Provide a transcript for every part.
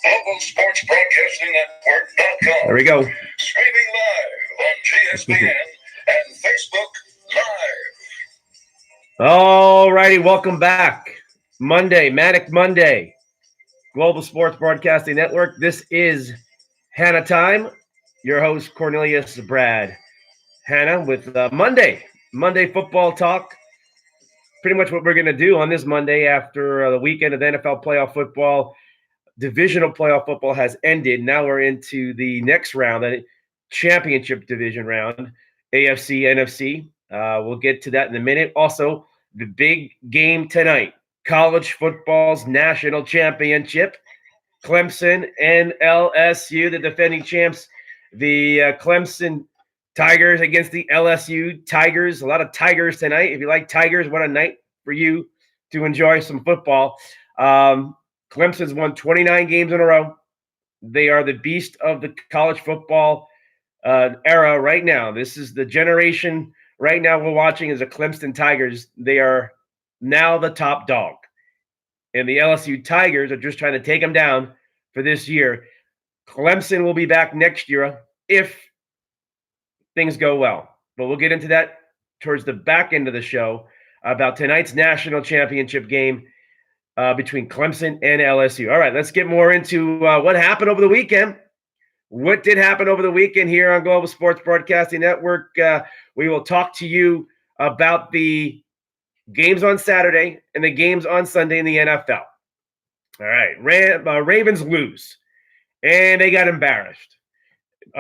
GlobalSportsBroadcastingNetwork.com. There we go. Streaming live on GSPN and Facebook Live. All righty, welcome back. Monday, Manic Monday, Global Sports Broadcasting Network. This is Hanna Time. Your host, Cornelius Brad. Hanna with Monday football talk. Pretty much what we're going to do on this Monday after the weekend of NFL playoff football. Divisional playoff football has ended. Now we're into the next round, the championship division round, AFC, NFC. We'll get to that in a minute. Also, the big game tonight, college football's national championship. Clemson and LSU, the defending champs. The Clemson Tigers against the LSU Tigers. A lot of Tigers tonight. If you like Tigers, what a night for you to enjoy some football. Clemson's won 29 games in a row. They are the beast of the college football era right now. This is the generation right now we're watching is the Clemson Tigers. They are now the top dog. And the LSU Tigers are just trying to take them down for this year. Clemson will be back next year if things go well. But we'll get into that towards the back end of the show about tonight's national championship game between Clemson and LSU. All right, let's get more into what happened over the weekend. What did happen over the weekend here on Global Sports Broadcasting Network? We will talk to you about the games on Saturday and the games on Sunday in the NFL. All right, Ravens lose, and they got embarrassed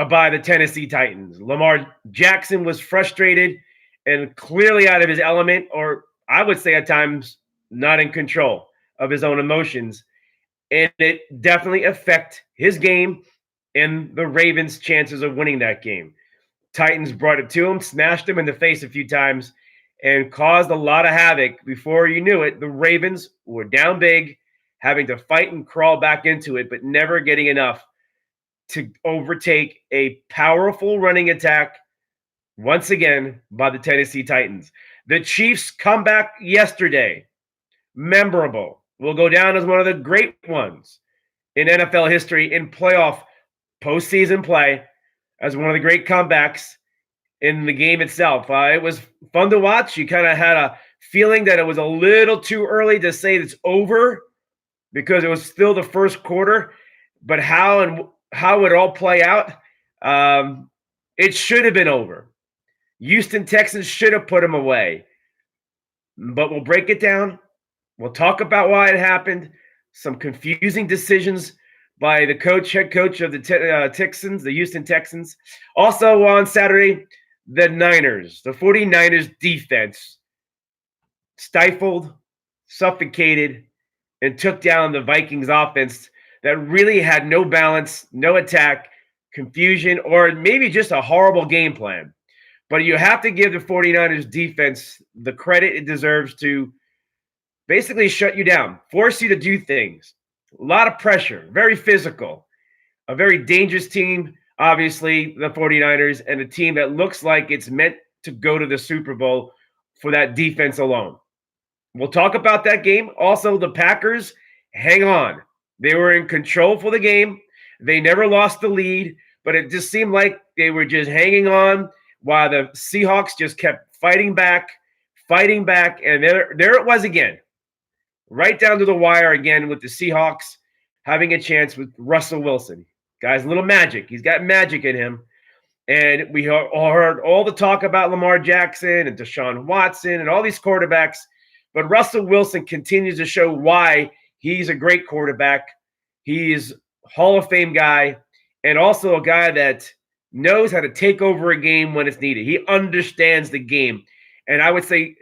by the Tennessee Titans. Lamar Jackson was frustrated and clearly out of his element, or I would say at times not in control of his own emotions, and it definitely affected his game and the Ravens' chances of winning that game. Titans brought it to him, smashed him in the face a few times, and caused a lot of havoc. Before you knew it, the Ravens were down big, having to fight and crawl back into it, but never getting enough to overtake a powerful running attack once again by the Tennessee Titans. The Chiefs' comeback yesterday, memorable, will go down as one of the great ones in NFL history in playoff postseason play, as one of the great comebacks in the game itself. It was fun to watch. You kind of had a feeling that it was a little too early to say it's over because it was still the first quarter, but how would it all play out? It should have been over. Houston Texans should have put them away, but we'll break it down. We'll talk about why it happened, some confusing decisions by the head coach of the Texans, the Houston Texans. Also on Saturday, the 49ers defense stifled, suffocated, and took down the Vikings offense that really had no balance, no attack, confusion, or maybe just a horrible game plan. But you have to give the 49ers defense the credit it deserves to basically shut you down, force you to do things. A lot of pressure, very physical, a very dangerous team, obviously, the 49ers, and a team that looks like it's meant to go to the Super Bowl for that defense alone. We'll talk about that game. Also, the Packers, hang on. They were in control for the game. They never lost the lead, but it just seemed like they were just hanging on while the Seahawks just kept fighting back, and there it was again. Right down to the wire again with the Seahawks having a chance with Russell Wilson. Guy's a little magic. He's got magic in him. And we heard all the talk about Lamar Jackson and Deshaun Watson and all these quarterbacks. But Russell Wilson continues to show why he's a great quarterback. He's a Hall of Fame guy and also a guy that knows how to take over a game when it's needed. He understands the game. And I would say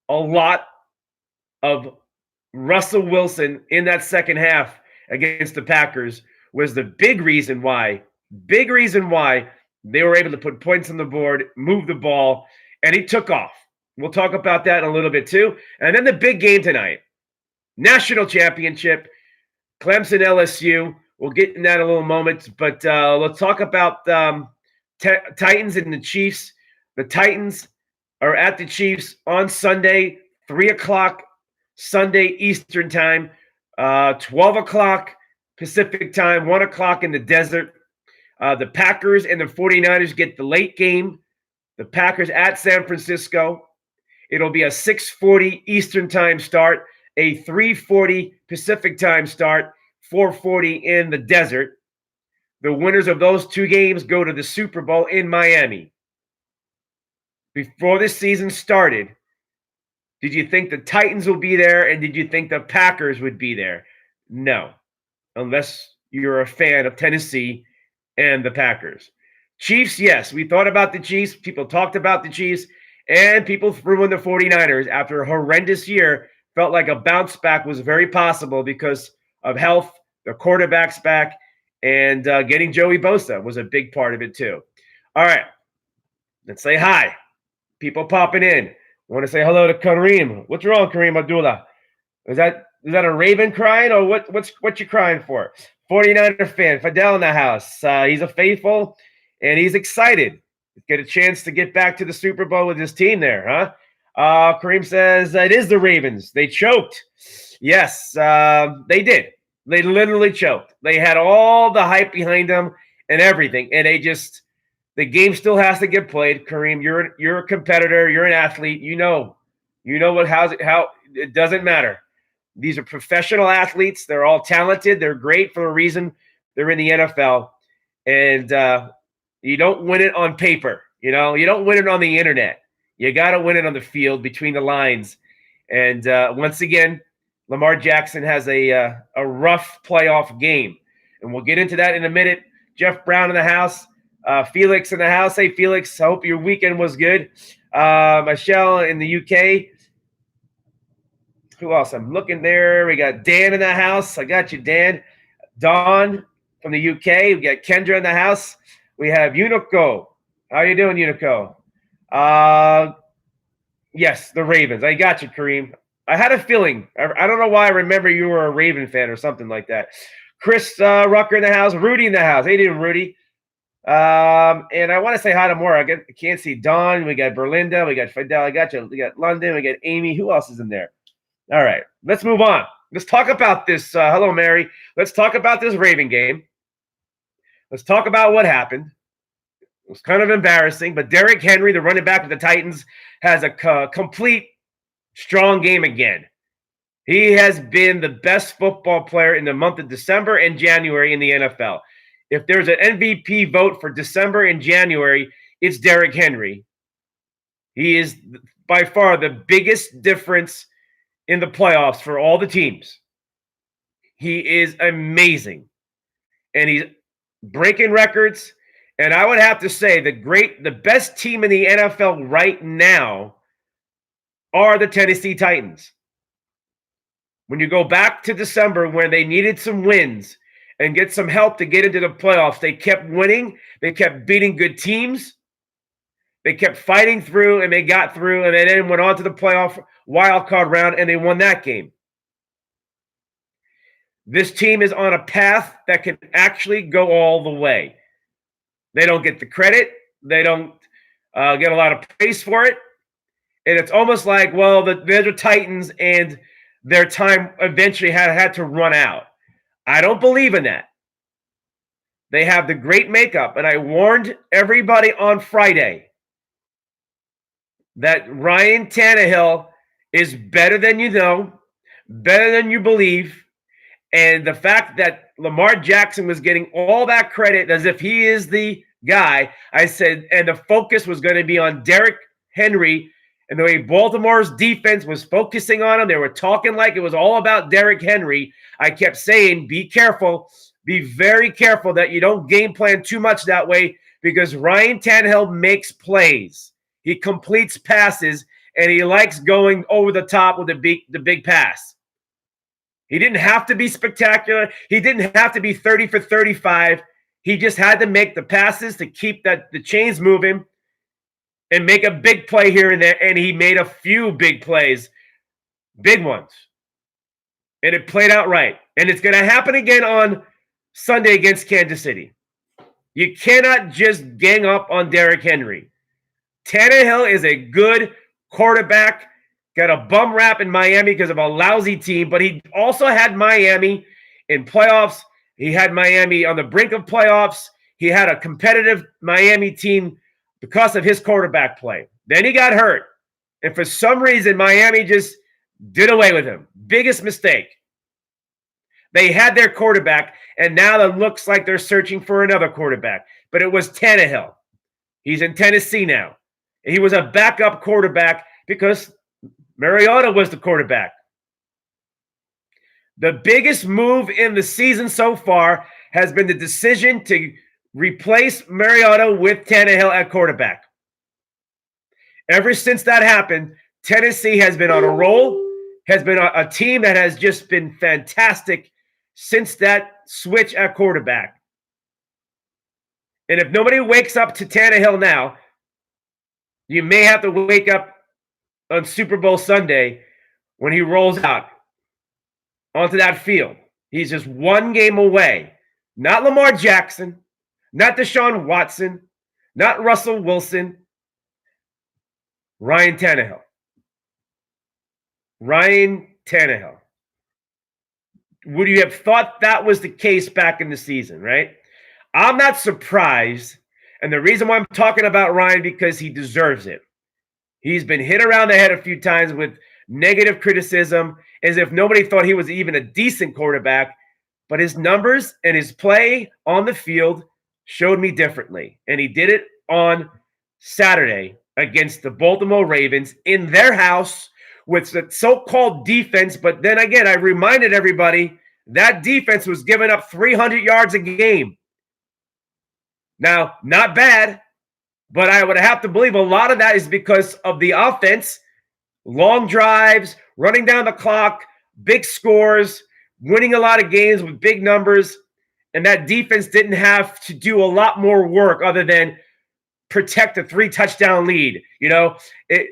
a lot of Russell Wilson in that second half against the Packers was the big reason why they were able to put points on the board, move the ball, and he took off. We'll talk about that in a little bit too. And then the big game tonight, national championship, Clemson LSU. We'll get in that in a little moment, but let's talk about Titans and the Chiefs. The Titans are at the Chiefs on Sunday, 3 o'clock Sunday Eastern time, 12 o'clock Pacific time, 1 o'clock in the desert. The Packers and the 49ers get the late game. The Packers at San Francisco. It'll be a 6:40 Eastern time start, a 3:40 Pacific time start, 4:40 in the desert. The winners of those two games go to the Super Bowl in Miami. Before this season started, did you think the Titans will be there, and did you think the Packers would be there? No, unless you're a fan of Tennessee and the Packers. Chiefs, yes, we thought about the Chiefs. People talked about the Chiefs, and people threw in the 49ers after a horrendous year. Felt like a bounce back was very possible because of health, the quarterback's back, and getting Joey Bosa was a big part of it too. All right, let's say hi. People popping in. I want to say hello to Kareem. What's wrong, Kareem Abdullah? Is that a Raven crying, or what you crying for? 49er fan, Fidel in the house. He's a faithful, and he's excited to get a chance to get back to the Super Bowl with his team there, huh? Kareem says it is the Ravens. They choked. Yes, they did. They literally choked. They had all the hype behind them and everything, and the game still has to get played. Kareem, you're a competitor. You're an athlete. You know how it doesn't matter. These are professional athletes. They're all talented. They're great for a reason. They're in the NFL, and you don't win it on paper. You don't win it on the internet. You got to win it on the field between the lines. And once again, Lamar Jackson has a rough playoff game, and we'll get into that in a minute. Jeff Brown in the house. Felix in the house. Hey, Felix, I hope your weekend was good. Michelle in the UK. Who else? I'm looking there. We got Dan in the house. I got you, Dan. Dawn from the UK. We got Kendra in the house. We have Unico. How you doing, Unico? Yes, the Ravens. I got you, Kareem. I had a feeling. I don't know why I remember you were a Raven fan or something like that. Chris Rucker in the house. Rudy in the house. How you doing, Rudy? And I want to say hi to more. I can't see Dawn. We got Berlinda. We got Fidel. I got you. We got London. We got Amy. Who else is in there? All right. Let's move on. Let's talk about this. Hello, Mary. Let's talk about this Raven game. Let's talk about what happened. It was kind of embarrassing, but Derrick Henry, the running back of the Titans, has a complete strong game again. He has been the best football player in the month of December and January in the NFL. If there's an MVP vote for December and January, it's Derrick Henry. He is by far the biggest difference in the playoffs for all the teams. He is amazing. And he's breaking records. And I would have to say the best team in the NFL right now are the Tennessee Titans. When you go back to December when they needed some wins and get some help to get into the playoffs, they kept winning. They kept beating good teams. They kept fighting through, and they got through, and they then went on to the playoff wild card round, and they won that game. This team is on a path that can actually go all the way. They don't get the credit. They don't get a lot of praise for it. And it's almost like, well, they're the Titans, and their time eventually had to run out. I don't believe in that. They have the great makeup, and I warned everybody on Friday that Ryan Tannehill is better than you know, better than you believe, and the fact that Lamar Jackson was getting all that credit as if he is the guy, I said, and the focus was going to be on Derrick Henry, and the way Baltimore's defense was focusing on him, they were talking like it was all about Derrick Henry. I kept saying, be careful, be very careful that you don't game plan too much that way, because Ryan Tannehill makes plays. He completes passes, and he likes going over the top with the big pass. He didn't have to be spectacular. He didn't have to be 30 for 35. He just had to make the passes to keep the chains moving and make a big play here and there, and he made a few big plays, big ones. And it played out right. And it's going to happen again on Sunday against Kansas City. You cannot just gang up on Derrick Henry. Tannehill is a good quarterback, got a bum rap in Miami because of a lousy team, but he also had Miami in playoffs, He had Miami on the brink of playoffs. He had a competitive Miami team because of his quarterback play. Then he got hurt. And for some reason, Miami just did away with him. Biggest mistake. They had their quarterback, and now it looks like they're searching for another quarterback. But it was Tannehill. He's in Tennessee now. He was a backup quarterback because Mariota was the quarterback. The biggest move in the season so far has been the decision to replace Mariota with Tannehill at quarterback. Ever since that happened, Tennessee has been on a roll, has been a team that has just been fantastic since that switch at quarterback. And if nobody wakes up to Tannehill now, you may have to wake up on Super Bowl Sunday when he rolls out onto that field. He's just one game away. Not Lamar Jackson, not Deshaun Watson, not Russell Wilson, Ryan Tannehill. Ryan Tannehill. Would you have thought that was the case back in the season, right? I'm not surprised. And the reason why I'm talking about Ryan, because he deserves it. He's been hit around the head a few times with negative criticism, as if nobody thought he was even a decent quarterback. But his numbers and his play on the field showed me differently. And he did it on Saturday against the Baltimore Ravens in their house with the so-called defense. But then again, I reminded everybody that defense was giving up 300 yards a game. Now, not bad, but I would have to believe a lot of that is because of the offense, long drives, running down the clock, big scores, winning a lot of games with big numbers, and that defense didn't have to do a lot more work other than protect a 3-touchdown lead,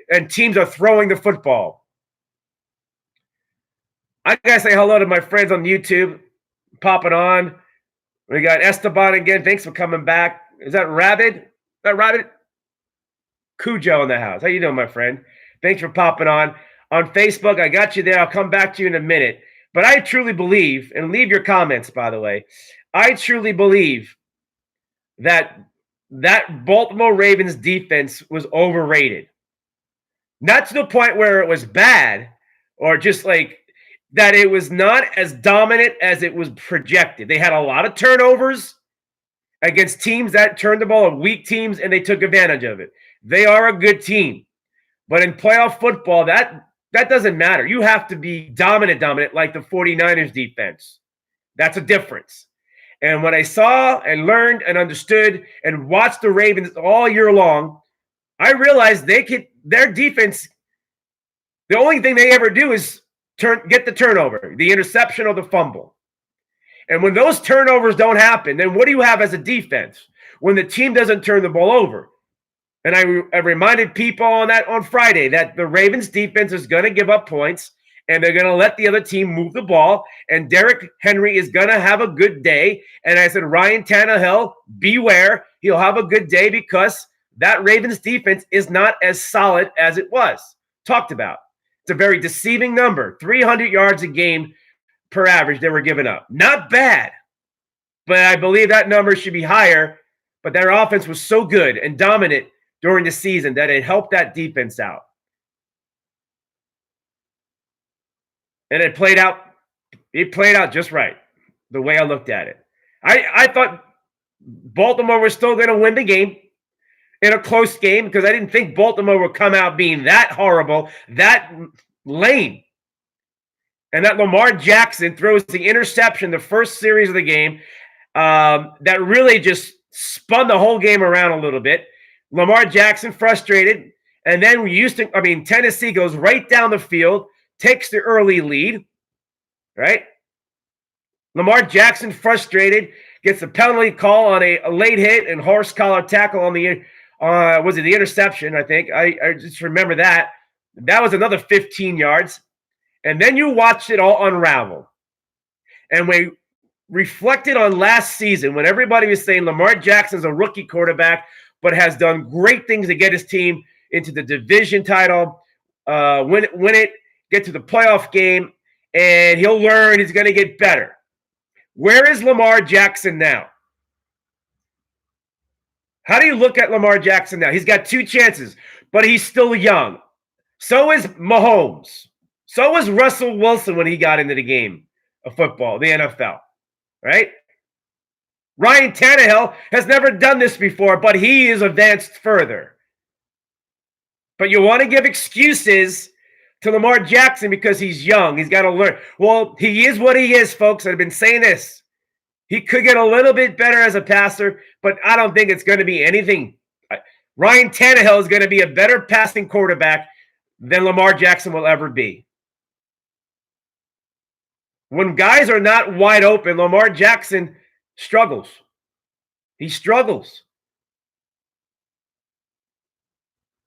and teams are throwing the football. I gotta say hello to my friends on YouTube, popping on. We got Esteban again. Thanks for coming back. Is that Rabbit? Is that Rabbit? Cujo in the house. How you doing, my friend? Thanks for popping on. On Facebook, I got you there. I'll come back to you in a minute. But I truly believe, and leave your comments, by the way, I truly believe that Baltimore Ravens defense was overrated. Not to the point where it was bad or just like that it was not as dominant as it was projected. They had a lot of turnovers against teams that turned the ball, weak teams, and they took advantage of it. They are a good team. But in playoff football, that doesn't matter. You have to be dominant like the 49ers defense. That's a difference. And when I saw and learned and understood and watched the Ravens all year long, I realized their defense, the only thing they ever do is get the turnover, the interception or the fumble. And when those turnovers don't happen, then what do you have as a defense when the team doesn't turn the ball over? And I reminded people on Friday that the Ravens defense is going to give up points and they're going to let the other team move the ball. And Derrick Henry is going to have a good day. And I said, Ryan Tannehill, beware. He'll have a good day because that Ravens defense is not as solid as it was. Talked about. It's a very deceiving number. 300 yards a game per average they were giving up. Not bad. But I believe that number should be higher. But their offense was so good and dominant during the season that it helped that defense out. And it played out just right, the way I looked at it. I thought Baltimore was still going to win the game in a close game because I didn't think Baltimore would come out being that horrible, that lame. And that Lamar Jackson throws the interception the first series of the game that really just spun the whole game around a little bit. Lamar Jackson frustrated, and then Tennessee goes right down the field, takes the early lead, right? Lamar Jackson frustrated, gets a penalty call on a late hit and horse collar tackle on the interception, I think. I just remember that. That was another 15 yards. And then you watched it all unravel. And we reflected on last season when everybody was saying Lamar Jackson's a rookie quarterback, but has done great things to get his team into the division title, win it, get to the playoff game, and he'll learn he's going to get better. Where is Lamar Jackson now? How do you look at Lamar Jackson now? He's got 2 chances, but he's still young. So is Mahomes. So was Russell Wilson when he got into the game of football, the NFL, right? Ryan Tannehill has never done this before, but he is advanced further. But you want to give excuses to Lamar Jackson because he's young. He's got to learn. Well, he is what he is, folks. I've been saying this. He could get a little bit better as a passer, but I don't think it's going to be anything. Ryan Tannehill is going to be a better passing quarterback than Lamar Jackson will ever be. When guys are not wide open, Lamar Jackson struggles. He struggles.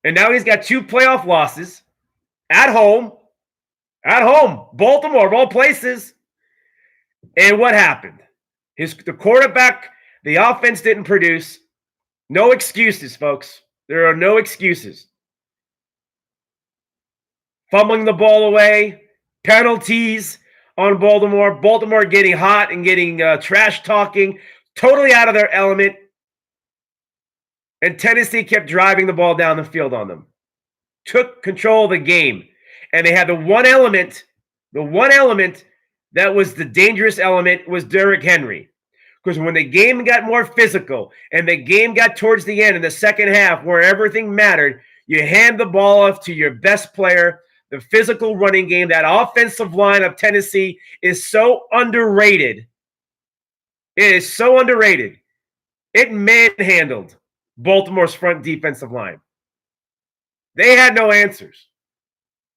And now he's got 2 playoff losses at home. At home. Baltimore, of all places. And what happened? The quarterback, the offense didn't produce. No excuses, folks. There are no excuses. Fumbling the ball away, penalties on Baltimore. Baltimore getting hot and getting trash talking, totally out of their element. And Tennessee kept driving the ball down the field on them. Took control of the game. And they had the one element that was the dangerous element was Derrick Henry. Because when the game got more physical and the game got towards the end in the second half where everything mattered, you hand the ball off to your best player. The physical running game, that offensive line of Tennessee is so underrated. It is so underrated. It manhandled Baltimore's front defensive line. They had no answers.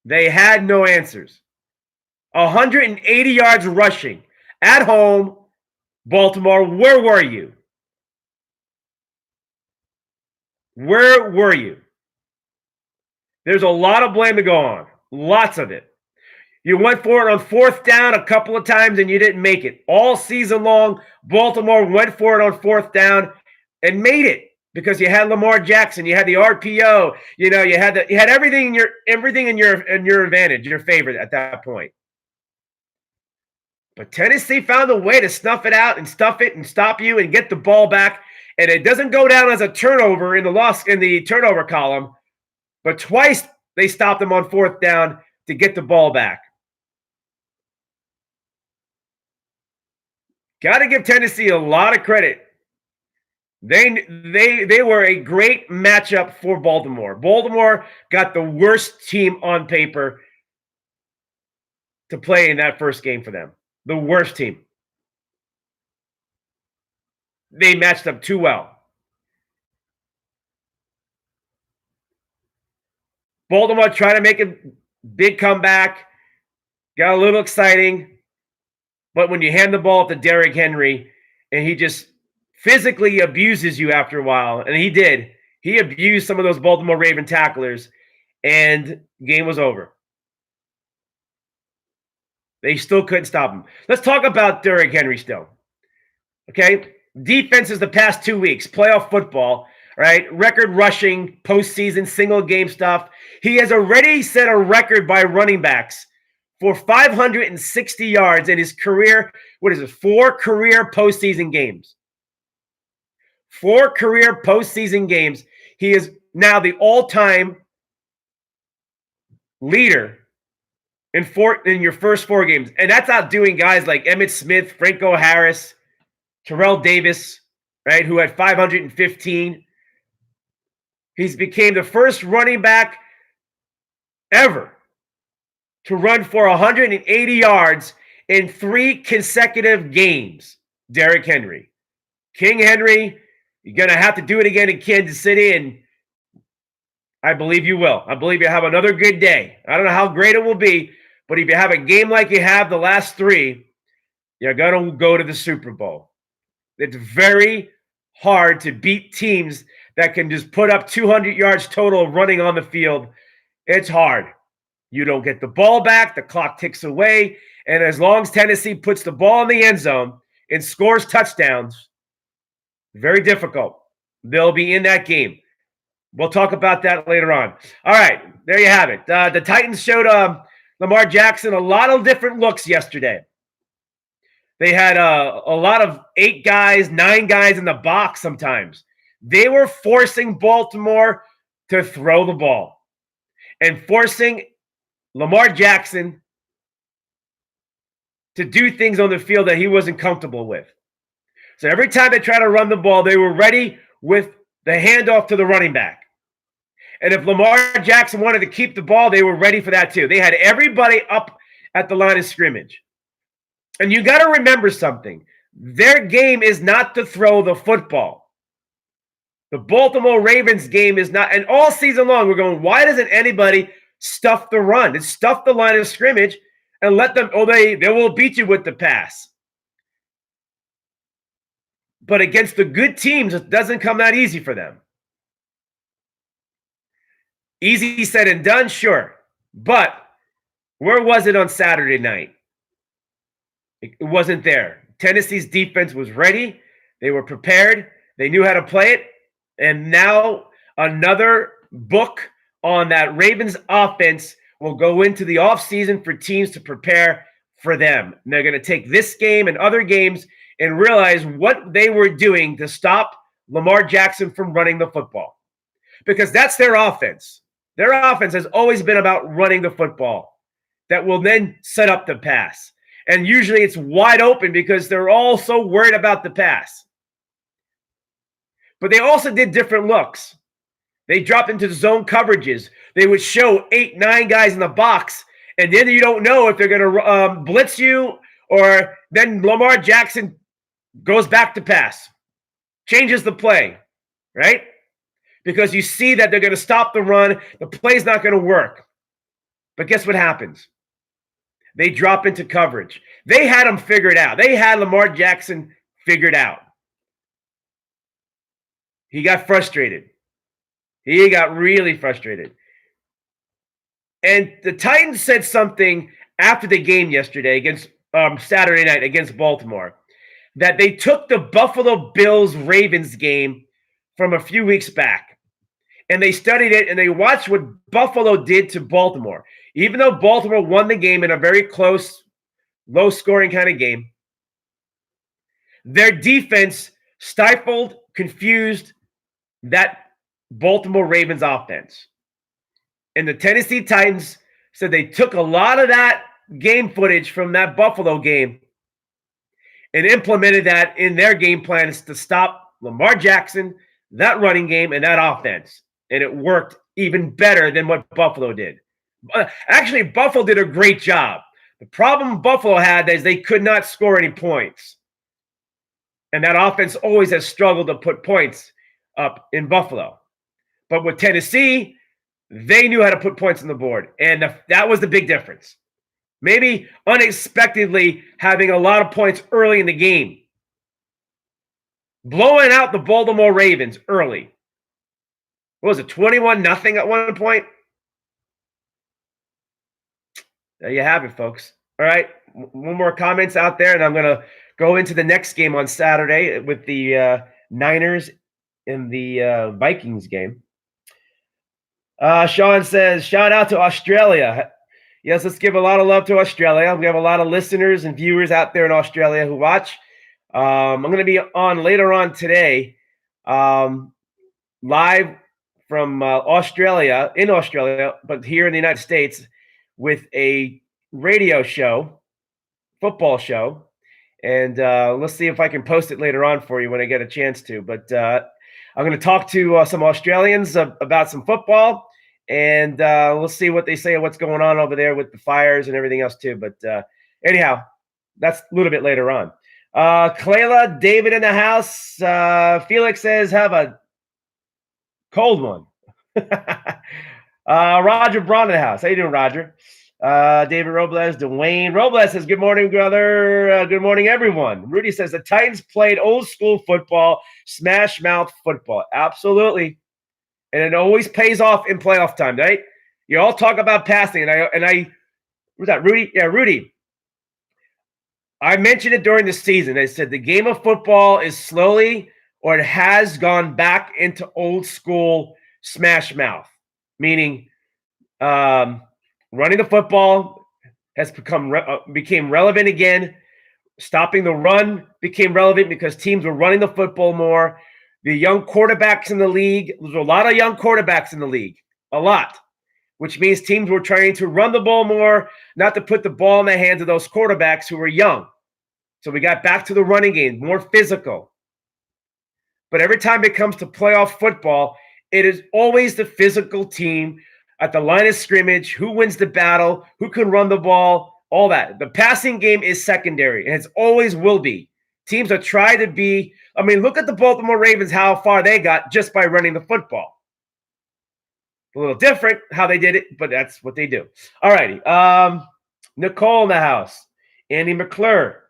They had no answers. 180 yards rushing at home. Baltimore, where were you? Where were you? There's a lot of blame to go on. Lots of it. You went for it on 4th down a couple of times and you didn't make it. All season long, Baltimore went for it on 4th down and made it because you had Lamar Jackson, you had the RPO, you had everything in your advantage, your favor at that point. But Tennessee found a way to snuff it out and stuff it and stop you and get the ball back. And it doesn't go down as a turnover in the turnover column, but twice they stopped them on 4th down to get the ball back. Got to give Tennessee a lot of credit. They were a great matchup for Baltimore. Baltimore got the worst team on paper to play in that first game for them. The worst team. They matched up too well. Baltimore tried to make a big comeback. Got a little exciting. But when you hand the ball up to Derrick Henry and he just physically abuses you after a while, and he did. He abused some of those Baltimore Raven tacklers, and game was over. They still couldn't stop him. Let's talk about Derrick Henry still. Okay? Defenses the past 2 weeks, playoff football, right? Record rushing, postseason, single game stuff. He has already set a record by running backs for 560 yards in his career. 4 career postseason games. 4 career postseason games. He is now the all-time leader in your first 4 games. And that's outdoing guys like Emmitt Smith, Franco Harris, Terrell Davis, right, who had 515. He's became the first running back ever to run for 180 yards in 3 consecutive games. Derrick Henry. King Henry, you're going to have to do it again in Kansas City, and I believe you will. I believe you have another good day. I don't know how great it will be, but if you have a game like you have the last 3, you're going to go to the Super Bowl. It's very hard to beat teams that can just put up 200 yards total running on the field. It's hard. You don't get the ball back. The clock ticks away. And as long as Tennessee puts the ball in the end zone and scores touchdowns, very difficult. They'll be in that game. We'll talk about that later on. All right, there you have it. The Titans showed Lamar Jackson a lot of different looks yesterday. They had a lot of 8 guys, 9 guys in the box sometimes. They were forcing Baltimore to throw the ball and forcing Lamar Jackson to do things on the field that he wasn't comfortable with. So every time they tried to run the ball, they were ready with the handoff to the running back. And if Lamar Jackson wanted to keep the ball, they were ready for that too. They had everybody up at the line of scrimmage. And you got to remember something. Their game is not to throw the football. The Baltimore Ravens game is not, and all season long we're going, why doesn't anybody stuff the run? It's stuff the line of scrimmage and let them, they will beat you with the pass. But against the good teams, it doesn't come that easy for them. Easy said and done, sure. But where was it on Saturday night? It wasn't there. Tennessee's defense was ready. They were prepared. They knew how to play it. And now another book on that Ravens offense will go into the offseason for teams to prepare for them. And they're going to take this game and other games and realize what they were doing to stop Lamar Jackson from running the football. Because that's their offense. Their offense has always been about running the football that will then set up the pass. And usually it's wide open because they're all so worried about the pass. But they also did different looks. They dropped into zone coverages. They would show 8, 9 guys in the box, and then you don't know if they're going to blitz you, or then Lamar Jackson goes back to pass, changes the play, right? Because you see that they're going to stop the run. The play's not going to work. But guess what happens? They drop into coverage. They had them figured out. They had Lamar Jackson figured out. He got frustrated. He got really frustrated. And the Titans said something after the game yesterday against Saturday night against Baltimore, that they took the Buffalo Bills-Ravens game from a few weeks back, and they studied it, and they watched what Buffalo did to Baltimore. Even though Baltimore won the game in a very close, low-scoring kind of game, their defense stifled, confused that Baltimore Ravens offense. And the Tennessee Titans said they took a lot of that game footage from that Buffalo game and implemented that in their game plans to stop Lamar Jackson, that running game, and that offense. And it worked even better than what Buffalo did. Actually, Buffalo did a great job. The problem Buffalo had is they could not score any points. And that offense always has struggled to put points up in Buffalo. But with Tennessee, they knew how to put points on the board. And that was the big difference. Maybe unexpectedly having a lot of points early in the game. Blowing out the Baltimore Ravens early. What was it, 21-0 at one point? There you have it, folks. All right, one more comments out there, and I'm going to go into the next game on Saturday with the Niners and the Vikings game. Sean says, shout out to Australia. Yes, let's give a lot of love to Australia. We have a lot of listeners and viewers out there in Australia who watch. I'm going to be on later on today, live from Australia, but here in the United States, with a radio show, football show. And let's see if I can post it later on for you when I get a chance to. But I'm going to talk to some Australians about some football, and we'll see what they say, what's going on over there with the fires and everything else too. But anyhow, that's a little bit later on. Clayla, David in the house. Felix says, have a cold one. Roger Braun in the house. How you doing, Roger? David Robles, Dwayne Robles says, good morning, brother. Good morning, everyone. Rudy says, the Titans played old school football, smash mouth football. Absolutely. And it always pays off in playoff time, right? You all talk about passing, and I who's that, Rudy? Yeah, Rudy. I mentioned it during the season. I said the game of football is slowly, or it has gone back into old school smash mouth, meaning running the football has became relevant again. Stopping the run became relevant because teams were running the football more. The young quarterbacks in the league, there's a lot of young quarterbacks in the league, a lot, which means teams were trying to run the ball more, not to put the ball in the hands of those quarterbacks who were young. So we got back to the running game, more physical. But every time it comes to playoff football, it is always the physical team at the line of scrimmage, who wins the battle, who can run the ball, all that. The passing game is secondary, and it always will be. Teams are trying to be, look at the Baltimore Ravens, how far they got just by running the football. A little different how they did it, but that's what they do. All righty. Nicole in the house. Andy McClure.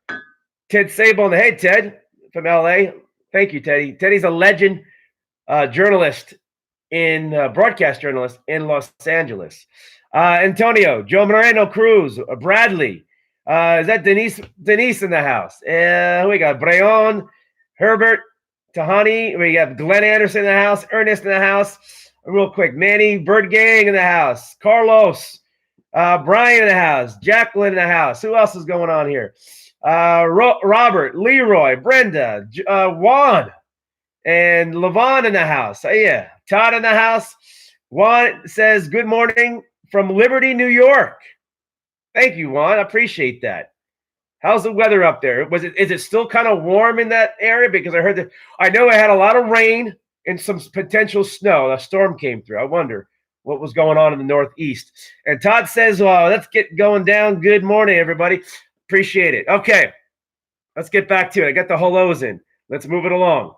Ted Sable. Hey, Ted from LA. Thank you, Teddy. Teddy's a legend journalist broadcast journalist in Los Angeles. Antonio, Joe Moreno Cruz, Bradley. Is that Denise in the house? We got Breon, Herbert, Tahani. We got Glenn Anderson in the house, Ernest in the house. Real quick, Manny, Bird Gang in the house, Carlos, Brian in the house, Jacqueline in the house. Who else is going on here? Robert, Leroy, Brenda, Juan, and Levon in the house. Yeah, Todd in the house. Juan says, good morning from Liberty, New York. Thank you, Juan. I appreciate that. How's the weather up there? Is it still kind of warm in that area? Because I know it had a lot of rain and some potential snow. A storm came through. I wonder what was going on in the Northeast. And Todd says, let's get going down. Good morning, everybody. Appreciate it. Okay, let's get back to it. I got the hellos in. Let's move it along.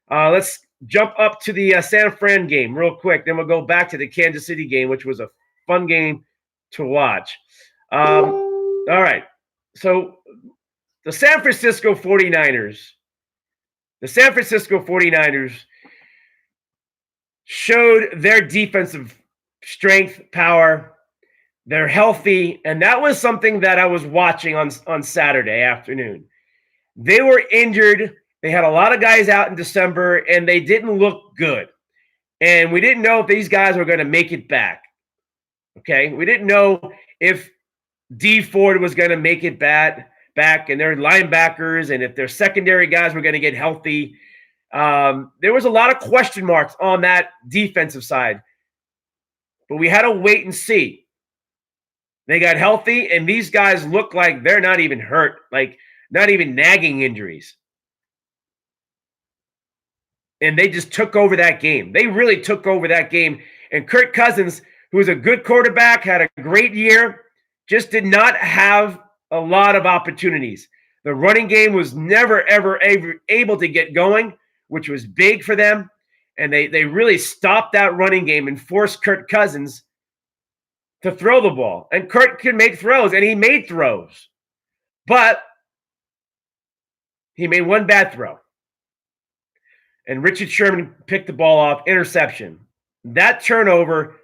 Let's jump up to the San Fran game real quick. Then we'll go back to the Kansas City game, which was a fun game to watch. All right. So the San Francisco 49ers showed their defensive strength, power. They're healthy, and that was something that I was watching on Saturday afternoon. They were injured. They had a lot of guys out in December, and they didn't look good. And we didn't know if these guys were going to make it back. Okay? We didn't know if D Ford was going to make it back, and their linebackers, and if their secondary guys were going to get healthy. There was a lot of question marks on that defensive side. But we had to wait and see. They got healthy, and these guys look like they're not even hurt, like not even nagging injuries. And they just took over that game. They really took over that game. And Kirk Cousins, who's a good quarterback, had a great year, just did not have a lot of opportunities. The running game was never, ever able to get going, which was big for them. And they really stopped that running game and forced Kirk Cousins to throw the ball. And Kirk can make throws, and he made throws. But he made one bad throw. And Richard Sherman picked the ball off, interception. That turnover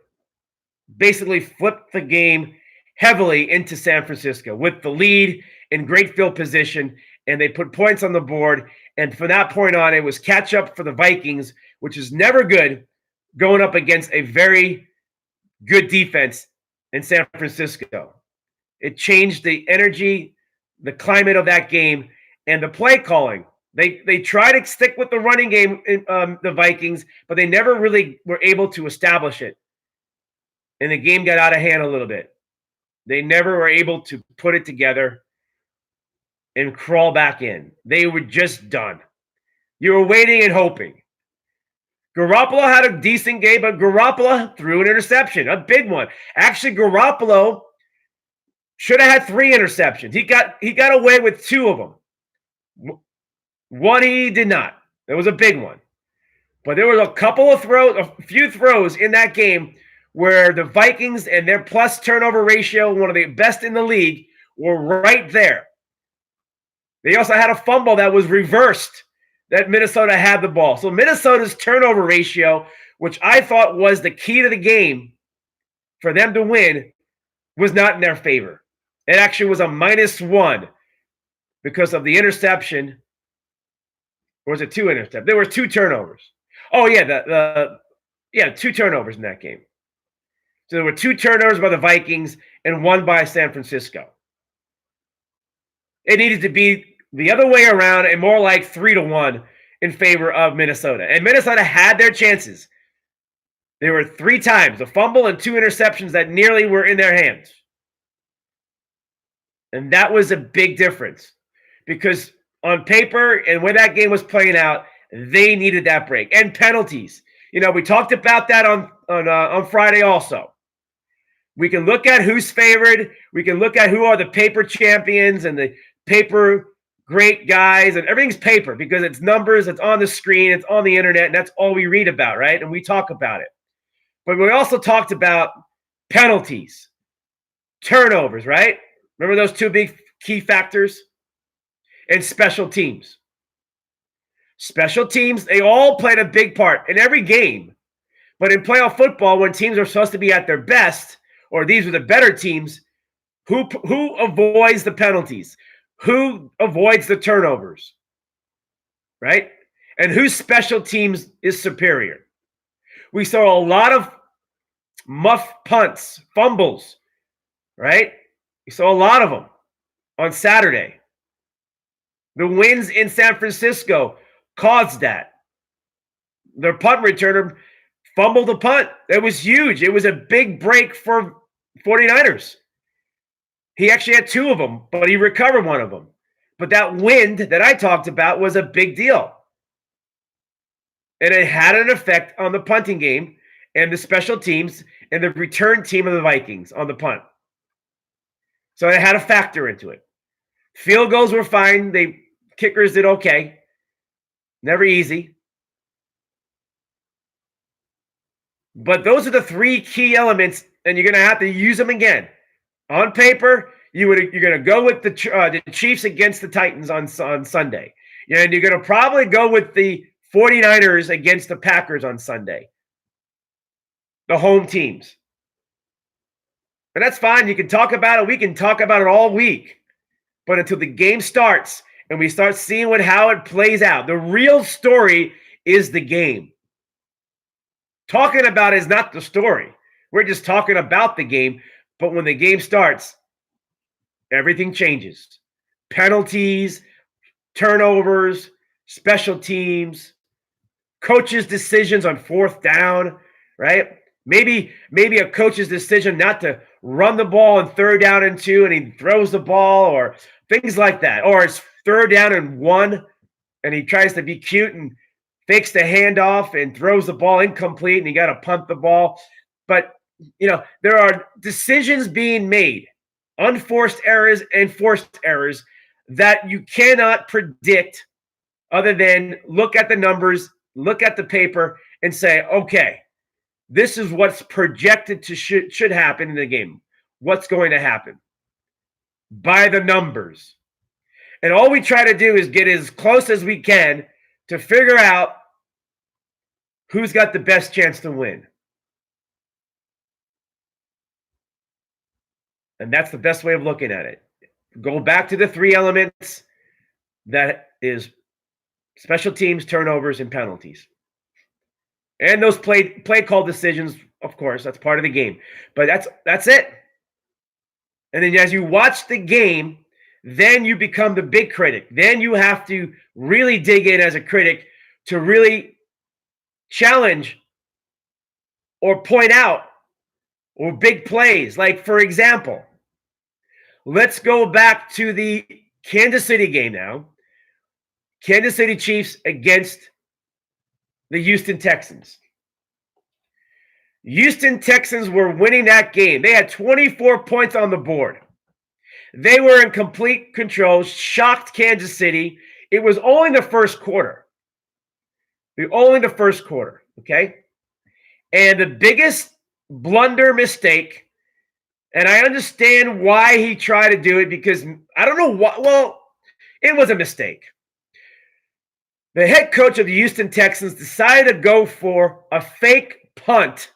basically flipped the game heavily into San Francisco with the lead in great field position, and they put points on the board. And from that point on, it was catch up for the Vikings, which is never good, going up against a very good defense in San Francisco. It changed the energy, the climate of that game, and the play calling. They tried to stick with the running game, the Vikings, but they never really were able to establish it. And the game got out of hand a little bit. They never were able to put it together and crawl back in. They were just done. You were waiting and hoping. Garoppolo had a decent game, but Garoppolo threw an interception, a big one. Actually, Garoppolo should have had 3 interceptions. He got away with 2 of them. One he did not. It was a big one. But there was a few throws in that game where the Vikings and their plus turnover ratio, one of the best in the league, were right there. They also had a fumble that was reversed, that Minnesota had the ball. So Minnesota's turnover ratio, which I thought was the key to the game for them to win, was not in their favor. It actually was a -1 because of the interception. Or was it 2 interceptions? There were 2 turnovers. Oh, yeah, 2 turnovers in that game. So there were 2 turnovers by the Vikings and 1 by San Francisco. It needed to be the other way around and more like 3-1 in favor of Minnesota. And Minnesota had their chances. There were 3 times, a fumble and 2 interceptions that nearly were in their hands. And that was a big difference because on paper and when that game was playing out, they needed that break. And penalties. We talked about that on Friday also. We can look at who's favored. We can look at who are the paper champions and the paper great guys, and everything's paper because it's numbers, it's on the screen, it's on the internet, and that's all we read about, right? And we talk about it. But we also talked about penalties, turnovers, right? Remember those 2 big key factors? And special teams. Special teams, they all played a big part in every game. But in playoff football, when teams are supposed to be at their best, or these are the better teams, who avoids the penalties? Who avoids the turnovers? Right? And whose special teams is superior? We saw a lot of muff punts, fumbles, right? We saw a lot of them on Saturday. The wins in San Francisco caused that. Their punt returner fumbled a punt. It was huge. It was a big break for 49ers. He actually had 2 of them, but he recovered 1 of them. But that wind that I talked about was a big deal. And it had an effect on the punting game and the special teams and the return team of the Vikings on the punt. So it had a factor into it. Field goals were fine. Kickers did okay. Never easy. But those are the 3 key elements, and you're going to have to use them again. On paper, you're going to go with the Chiefs against the Titans on Sunday. And you're going to probably go with the 49ers against the Packers on Sunday. The home teams. And that's fine. You can talk about it. We can talk about it all week. But until the game starts and we start seeing how it plays out, the real story is the game. Talking about it is not the story. We're just talking about the game. But when the game starts, everything changes. Penalties, turnovers, special teams, coaches' decisions on 4th down, right? Maybe a coach's decision not to run the ball on 3rd down and 2 and he throws the ball or things like that. Or it's 3rd down and 1 and he tries to be cute and fakes the handoff and throws the ball incomplete and you got to punt the ball. But, there are decisions being made, unforced errors and forced errors that you cannot predict other than look at the numbers, look at the paper and say, okay, this is what's projected to should happen in the game. What's going to happen? By the numbers. And all we try to do is get as close as we can to figure out who's got the best chance to win. And that's the best way of looking at it. Go back to the 3 elements that is special teams, turnovers, and penalties. And those play call decisions, of course, that's part of the game. But that's it. And then as you watch the game, then you become the big critic. Then you have to really dig in as a critic to really challenge or point out or big plays. Like, for example, let's go back to the Kansas City game now. Kansas City Chiefs against the Houston Texans. Houston Texans were winning that game. They had 24 points on the board. They were in complete control, shocked Kansas City. It was only the first quarter. Only the first quarter, okay? And the biggest blunder mistake, and I understand why he tried to do it because I don't know what, well, it was a mistake. The head coach of the Houston Texans decided to go for a fake punt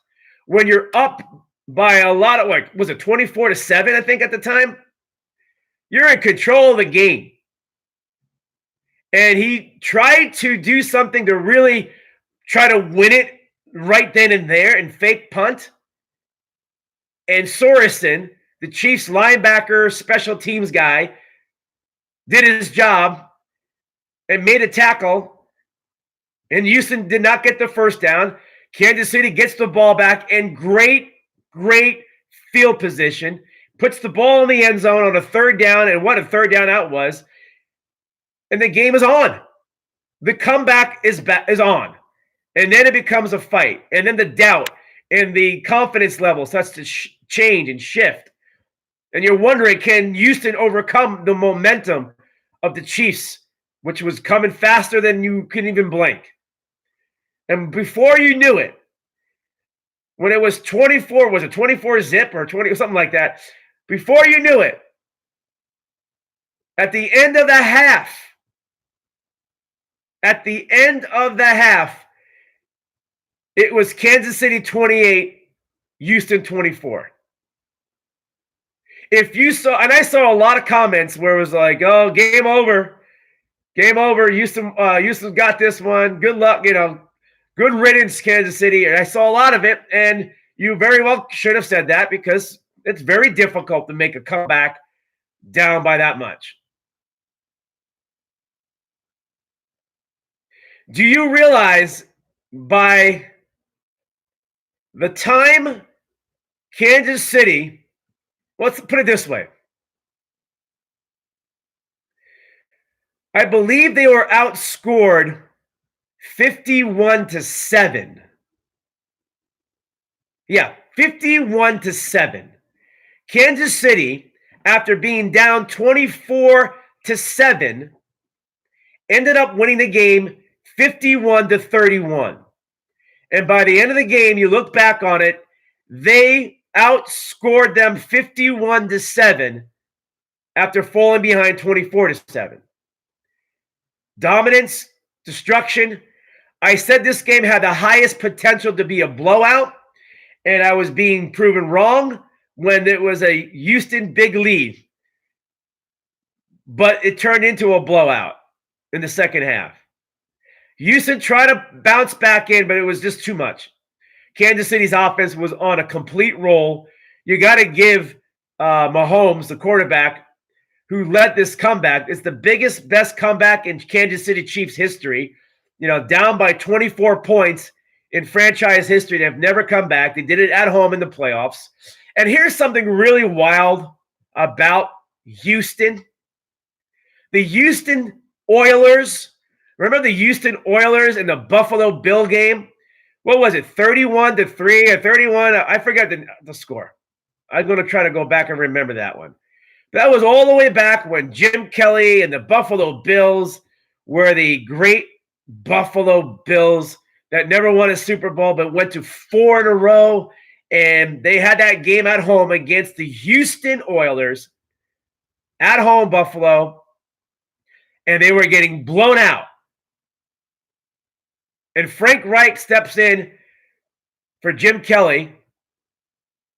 when you're up by a lot of, like, was it 24-7, I think, at the time? You're in control of the game. And he tried to do something to really try to win it right then and there and fake punt. And Sorensen, the Chiefs linebacker, special teams guy, did his job and made a tackle, and Houston did not get the first down. Kansas City gets the ball back and great field position, puts the ball in the end zone on a third down, and what a third down out was, and the game is on. The comeback is on, and then it becomes a fight, and then the doubt and the confidence level starts to change and shift, and you're wondering, can Houston overcome the momentum of the Chiefs, which was coming faster than you could even blink? And before you knew it, when it was 24, was it 24 zip or 20 or something like that? Before you knew it, at the end of the half, it was Kansas City 28, Houston 24. If you saw, and I saw a lot of comments where it was like, "Oh, game over, Houston got this one. Good luck, good riddance, Kansas City." And I saw a lot of it, and you very well should have said that because it's very difficult to make a comeback down by that much. Do you realize by the time Kansas City, let's put it this way, I believe they were outscored 51-7. Yeah, 51-7. Kansas City, after being down 24-7, ended up winning the game 51-31. And by the end of the game, you look back on it, they outscored them 51-7 after falling behind 24-7. Dominance, destruction. I said this game had the highest potential to be a blowout, and I was being proven wrong when it was a Houston big lead. But it turned into a blowout in the second half. Houston tried to bounce back in, but it was just too much. Kansas City's offense was on a complete roll. You got to give Mahomes, the quarterback, who led this comeback. It's the best comeback in Kansas City Chiefs history. Down by 24 points in franchise history. They've never come back. They did it at home in the playoffs. And here's something really wild about Houston. The Houston Oilers. Remember the Houston Oilers in the Buffalo Bill game? What was it, 31-3 or 31? I forgot the score. I'm going to try to go back and remember that one. That was all the way back when Jim Kelly and the Buffalo Bills were the great Buffalo Bills that never won a Super Bowl but went to 4 in a row. And they had that game at home against the Houston Oilers at home, Buffalo. And they were getting blown out. And Frank Reich steps in for Jim Kelly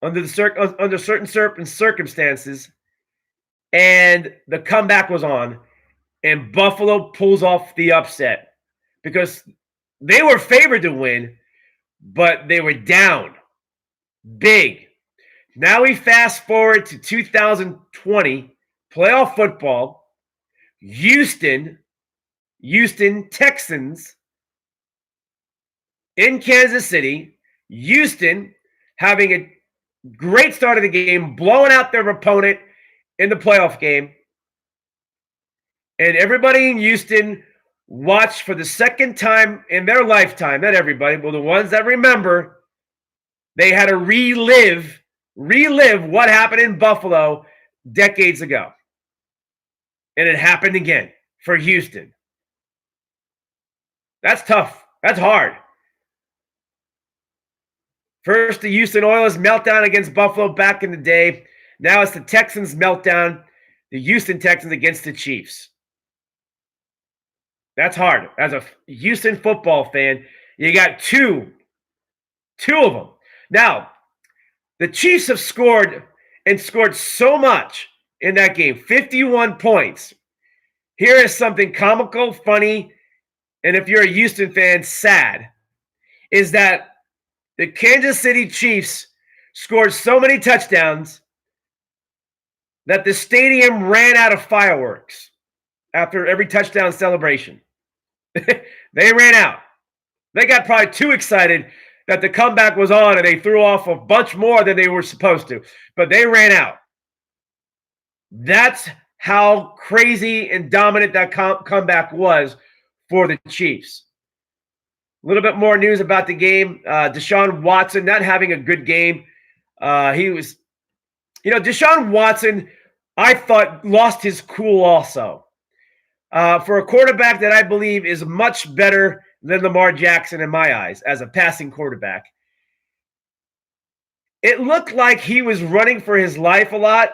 under certain circumstances, and the comeback was on, and Buffalo pulls off the upset because they were favored to win, but they were down big. Now we fast forward to 2020 playoff football. Houston Texans in Kansas City. Houston having a great start of the game, blowing out their opponent in the playoff game. And everybody in Houston watched for the second time in their lifetime, not everybody, but the ones that remember, they had to relive what happened in Buffalo decades ago. And it happened again for Houston. That's tough. That's hard. First, the Houston Oilers meltdown against Buffalo back in the day. Now it's the Texans meltdown, the Houston Texans against the Chiefs. That's hard. As a Houston football fan, you got two of them. Now, the Chiefs have scored so much in that game, 51 points. Here is something comical, funny, and if you're a Houston fan, sad, is that the Kansas City Chiefs scored so many touchdowns that the stadium ran out of fireworks. after every touchdown celebration. They ran out. They got probably too excited that the comeback was on and they threw off a bunch more than they were supposed to. But they ran out. That's how crazy and dominant that comeback was for the Chiefs. A little bit more news about the game. Deshaun Watson not having a good game. Deshaun Watson, I thought, lost his cool also. For a quarterback that I believe is much better than Lamar Jackson in my eyes as a passing quarterback. It looked like he was running for his life a lot,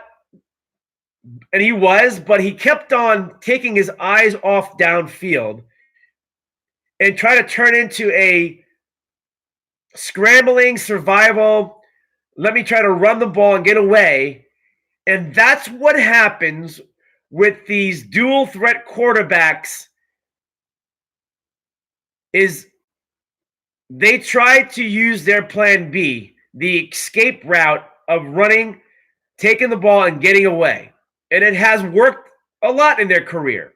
and he was, but he kept on taking his eyes off downfield and try to turn into a scrambling survival, let me try to run the ball and get away. And that's what happens with these dual threat quarterbacks is they try to use their plan B, the escape route of running, taking the ball, and getting away. And it has worked a lot in their career.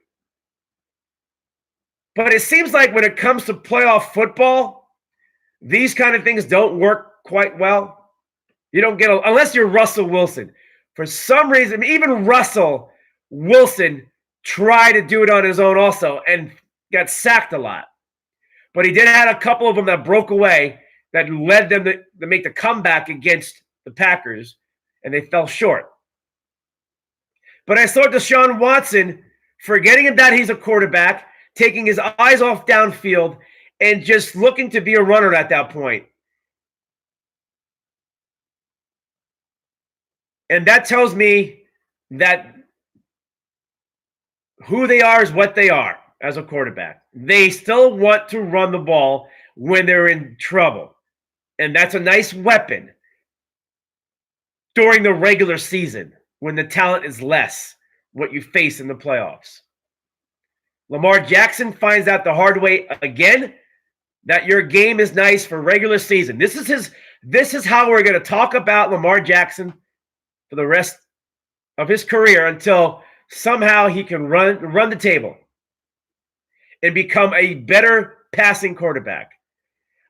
But it seems like when it comes to playoff football, these kind of things don't work quite well. You don't get unless you're Russell Wilson. For some reason, even Russell Wilson tried to do it on his own also and got sacked a lot. But he did have a couple of them that broke away that led them to make the comeback against the Packers, and they fell short. But I saw Deshaun Watson forgetting that he's a quarterback, taking his eyes off downfield, and just looking to be a runner at that point. And that tells me that who they are is what they are as a quarterback. They still want to run the ball when they're in trouble. And that's a nice weapon during the regular season when the talent is less, what you face in the playoffs. Lamar Jackson finds out the hard way again that your game is nice for regular season. This is how we're going to talk about Lamar Jackson for the rest of his career until somehow he can run the table and become a better passing quarterback.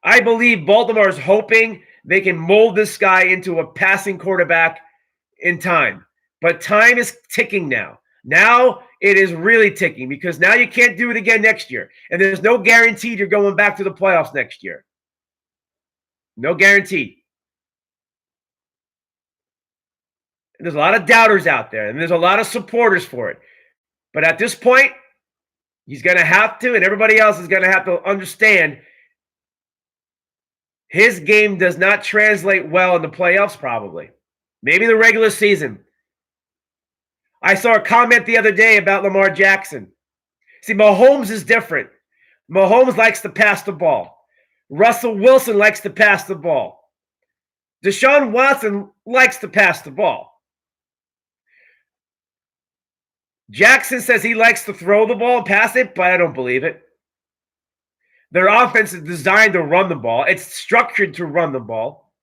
I believe Baltimore is hoping they can mold this guy into a passing quarterback in time. But time is ticking now. Now it is really ticking because now you can't do it again next year. And there's no guarantee you're going back to the playoffs next year. No guarantee. And there's a lot of doubters out there, and there's a lot of supporters for it. But at this point, he's going to have to, and everybody else is going to have to understand his game does not translate well in the playoffs, probably. Maybe the regular season. I saw a comment the other day about Lamar Jackson. See, Mahomes is different. Mahomes likes to pass the ball. Russell Wilson likes to pass the ball. Deshaun Watson likes to pass the ball. Jackson says he likes to throw the ball and pass it, but I don't believe it. Their offense is designed to run the ball. It's structured to run the ball.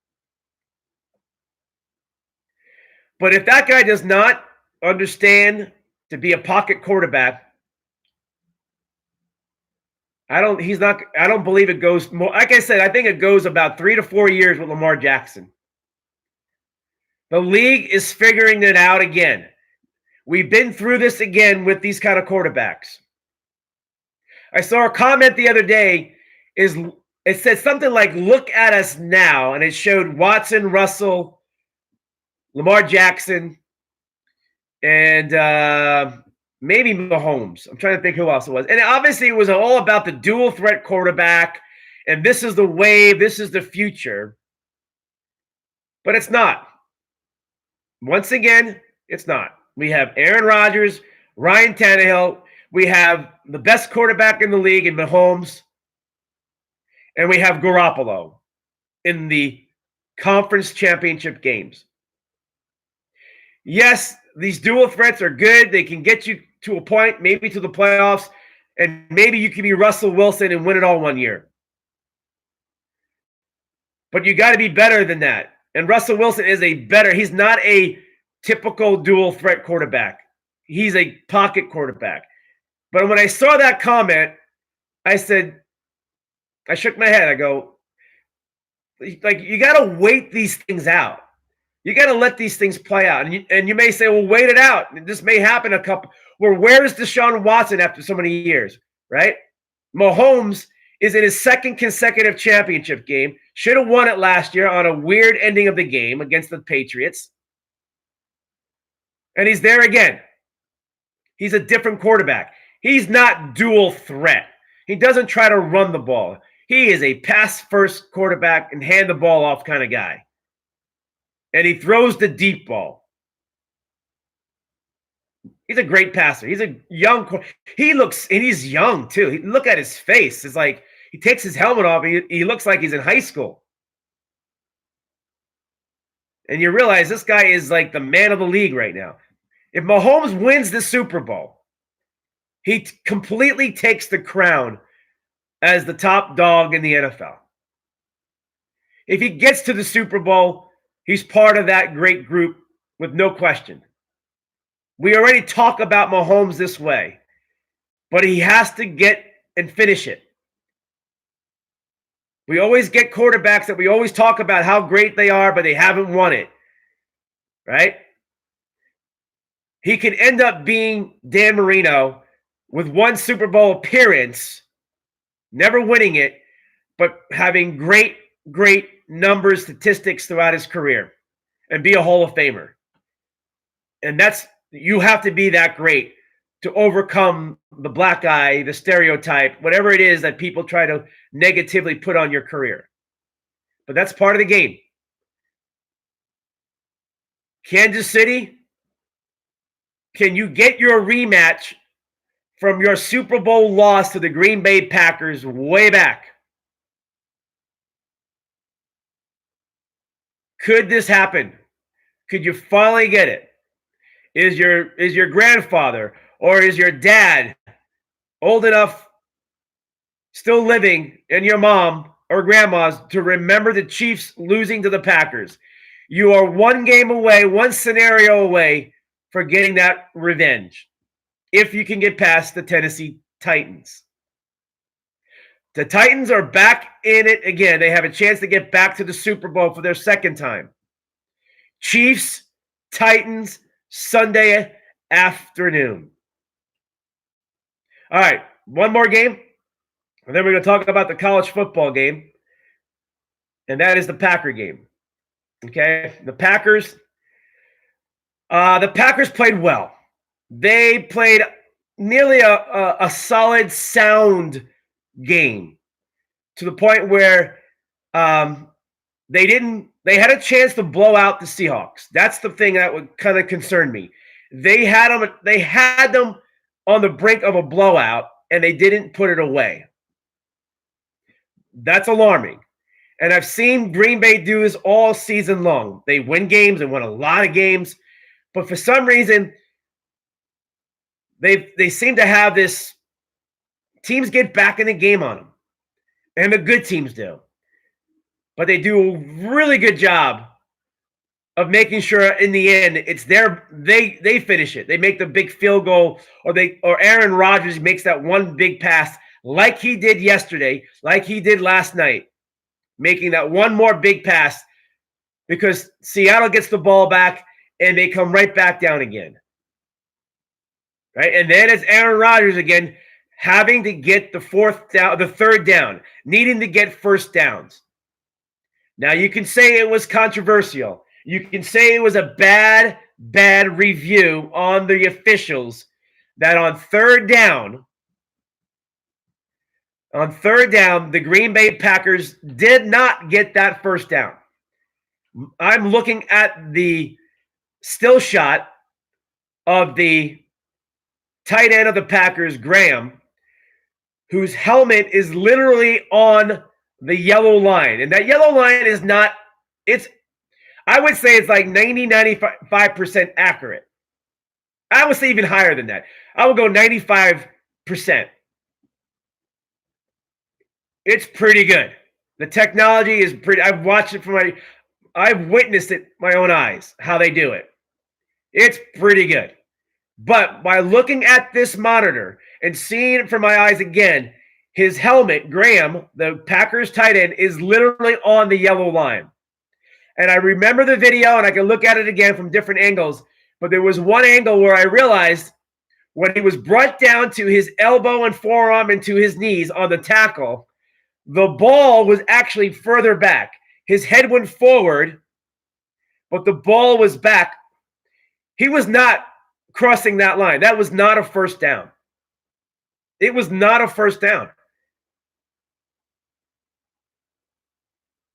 But if that guy does not understand to be a pocket quarterback, I don't believe it goes more. Like I said, I think it goes about 3 to 4 years with Lamar Jackson. The league is figuring it out again. We've been through this again with these kind of quarterbacks. I saw a comment the other day. It said something like, look at us now. And it showed Watson, Russell, Lamar Jackson, and maybe Mahomes. I'm trying to think who else it was. And obviously it was all about the dual threat quarterback. And this is the wave. This is the future. But it's not. Once again, it's not. We have Aaron Rodgers, Ryan Tannehill. We have the best quarterback in the league in Mahomes. And we have Garoppolo in the conference championship games. Yes, these dual threats are good. They can get you to a point, maybe to the playoffs, and maybe you can be Russell Wilson and win it all one year. But you got to be better than that. And Russell Wilson is he's not a typical dual threat quarterback. He's a pocket quarterback. But when I saw that comment, I shook my head. I go, like, you got to wait these things out. You got to let these things play out. And you may say, well, wait it out. This may happen a couple. Well, where is Deshaun Watson after so many years, right? Mahomes is in his second consecutive championship game. Should have won it last year on a weird ending of the game against the Patriots. And he's there again. He's a different quarterback. He's not dual threat. He doesn't try to run the ball. He is a pass-first quarterback and hand the ball off kind of guy. And he throws the deep ball. He's a great passer. He's a young. He's young too. Look at his face. It's like he takes his helmet off. He looks like he's in high school. And you realize this guy is like the man of the league right now. If Mahomes wins the Super Bowl, he completely takes the crown as the top dog in the NFL. If he gets to the Super Bowl, he's part of that great group with no question. We already talk about Mahomes this way, but he has to get and finish it. We always get quarterbacks that we always talk about how great they are, but they haven't won it, right? He can end up being Dan Marino with one Super Bowl appearance, never winning it, but having great numbers, statistics throughout his career and be a Hall of Famer. And you have to be that great to overcome the black eye, the stereotype, whatever it is that people try to negatively put on your career. But that's part of the game. Kansas City, can you get your rematch from your Super Bowl loss to the Green Bay Packers way back? Could this happen? Could you finally get it? Is your grandfather or is your dad old enough, still living, and your mom or grandma's to remember the Chiefs losing to the Packers? You are one game away, one scenario away for getting that revenge. If you can get past the Tennessee Titans. The Titans are back in it again. They have a chance to get back to the Super Bowl for their second time. Chiefs, Titans, Sunday afternoon. All right, one more game, and then we're going to talk about the college football game, and that is the Packer game. Okay, the Packers played well. They played nearly a solid, sound game to the point where they had a chance to blow out the Seahawks. That's the thing that would kind of concern me. They had them on the brink of a blowout, and they didn't put it away. That's alarming. And I've seen Green Bay do this all season long. They win games and win a lot of games, but for some reason, they seem to have this. Teams get back in the game on them, and the good teams do. But they do a really good job of making sure in the end it's they finish it. They make the big field goal, or Aaron Rodgers makes that one big pass like he did yesterday, like he did last night, making that one more big pass because Seattle gets the ball back and they come right back down again. Right? And then it's Aaron Rodgers again having to get the third down, needing to get first downs. Now, you can say it was controversial. You can say it was a bad review on the officials that on third down, the Green Bay Packers did not get that first down. I'm looking at the still shot of the tight end of the Packers, Graham, whose helmet is literally on the yellow line. And that yellow line is not, I would say it's like 95% accurate. I would say even higher than that. I would go 95%. It's pretty good. The technology is pretty, I've watched it I've witnessed it with my own eyes, how they do it. It's pretty good. But by looking at this monitor and seeing it from my eyes again, his helmet, Graham, the Packers tight end, is literally on the yellow line. And I remember the video, and I can look at it again from different angles. But there was one angle where I realized when he was brought down to his elbow and forearm and to his knees on the tackle, the ball was actually further back. His head went forward, but the ball was back. He was not crossing that line. That was not a first down. It was not a first down.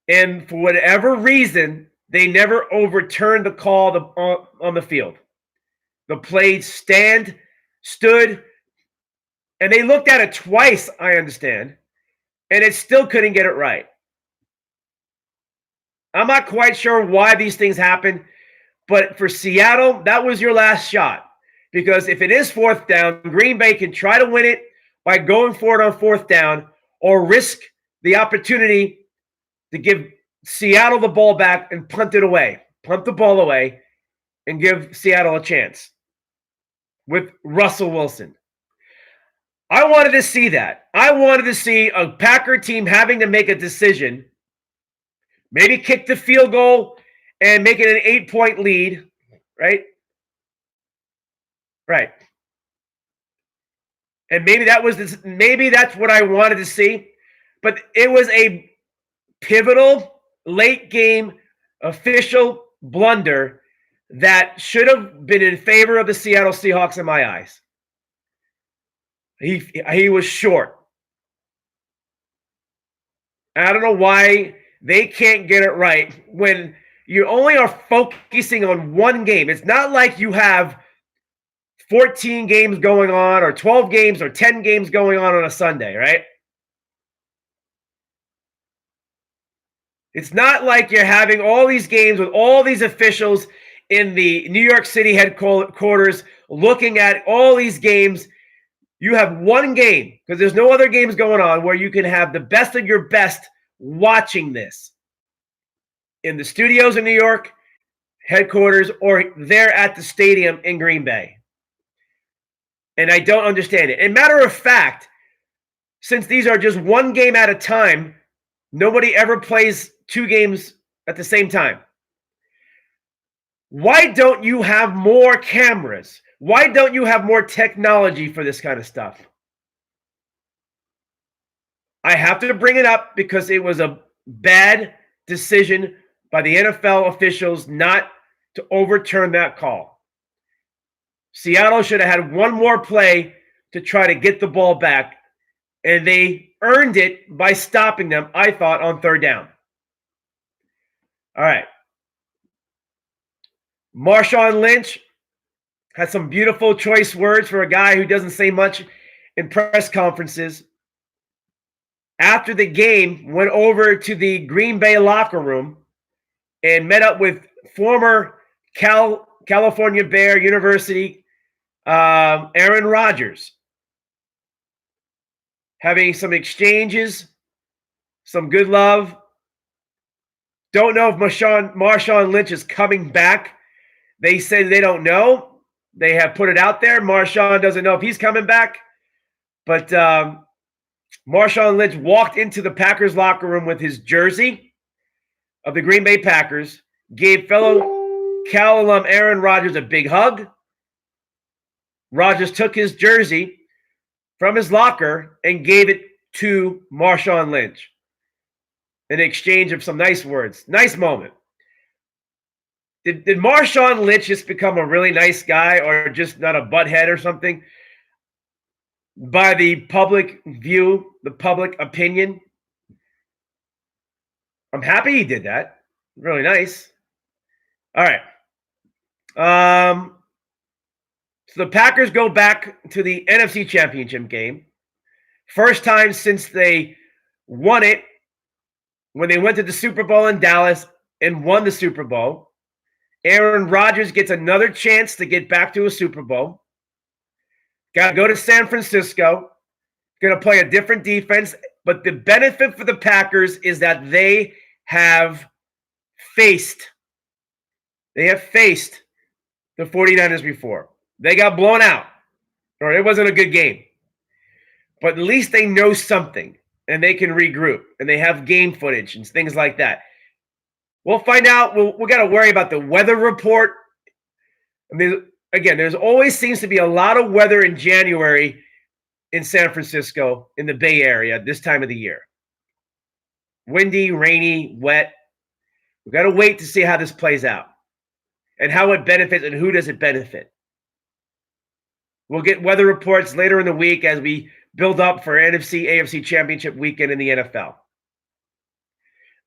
And for whatever reason, they never overturned the call on the field. The play stood, and they looked at it twice, I understand, and it still couldn't get it right. I'm not quite sure why these things happen, but for Seattle, that was your last shot. Because if it is fourth down, Green Bay can try to win it by going for it on fourth down or risk the opportunity to give Seattle the ball back and punt the ball away, and give Seattle a chance with Russell Wilson. I wanted to see that. I wanted to see a Packer team having to make a decision, maybe kick the field goal and make it an 8-point lead, right? Right. And maybe that's what I wanted to see, but it was a pivotal late game official blunder that should have been in favor of the Seattle Seahawks in my eyes. He was short. I don't know why they can't get it right when you only are focusing on one game. It's not like you have 14 games going on or 12 games or 10 games going on a Sunday, right? It's not like you're having all these games with all these officials in the New York City headquarters looking at all these games. You have one game, because there's no other games going on, where you can have the best of your best watching this in the studios in New York headquarters or there at the stadium in Green Bay. And I don't understand it. And matter of fact, since these are just one game at a time, nobody ever plays two games at the same time. Why don't you have more cameras? Why don't you have more technology for this kind of stuff? I have to bring it up because it was a bad decision by the NFL officials not to overturn that call. Seattle should have had one more play to try to get the ball back, and they earned it by stopping them, I thought, on third down. All right. Marshawn Lynch had some beautiful choice words for a guy who doesn't say much in press conferences. After the game, went over to the Green Bay locker room and met up with former California Bear University Aaron Rodgers, having some exchanges, some good love. Don't know if Marshawn Lynch is coming back. They say they don't know. They have put it out there. Marshawn doesn't know if he's coming back. But Marshawn Lynch walked into the Packers locker room with his jersey of the Green Bay Packers, gave fellow Cal alum Aaron Rodgers a big hug. Rodgers took his jersey from his locker and gave it to Marshawn Lynch in exchange of some nice words. Nice moment. Did Marshawn Lynch just become a really nice guy or just not a butthead or something? By the public view, the public opinion. I'm happy he did that. Really nice. All right. So the Packers go back to the NFC Championship game. First time since they won it when they went to the Super Bowl in Dallas and won the Super Bowl. Aaron Rodgers gets another chance to get back to a Super Bowl. Got to go to San Francisco. Going to play a different defense. But the benefit for the Packers is that they have faced the 49ers before. They got blown out, or it wasn't a good game. But at least they know something, and they can regroup, and they have game footage and things like that. We'll find out. We got to worry about the weather report. I mean, again, there's always seems to be a lot of weather in January in San Francisco, in the Bay Area, this time of the year. Windy, rainy, wet. We've got to wait to see how this plays out and how it benefits and who does it benefit. We'll get weather reports later in the week as we build up for NFC, AFC Championship weekend in the NFL.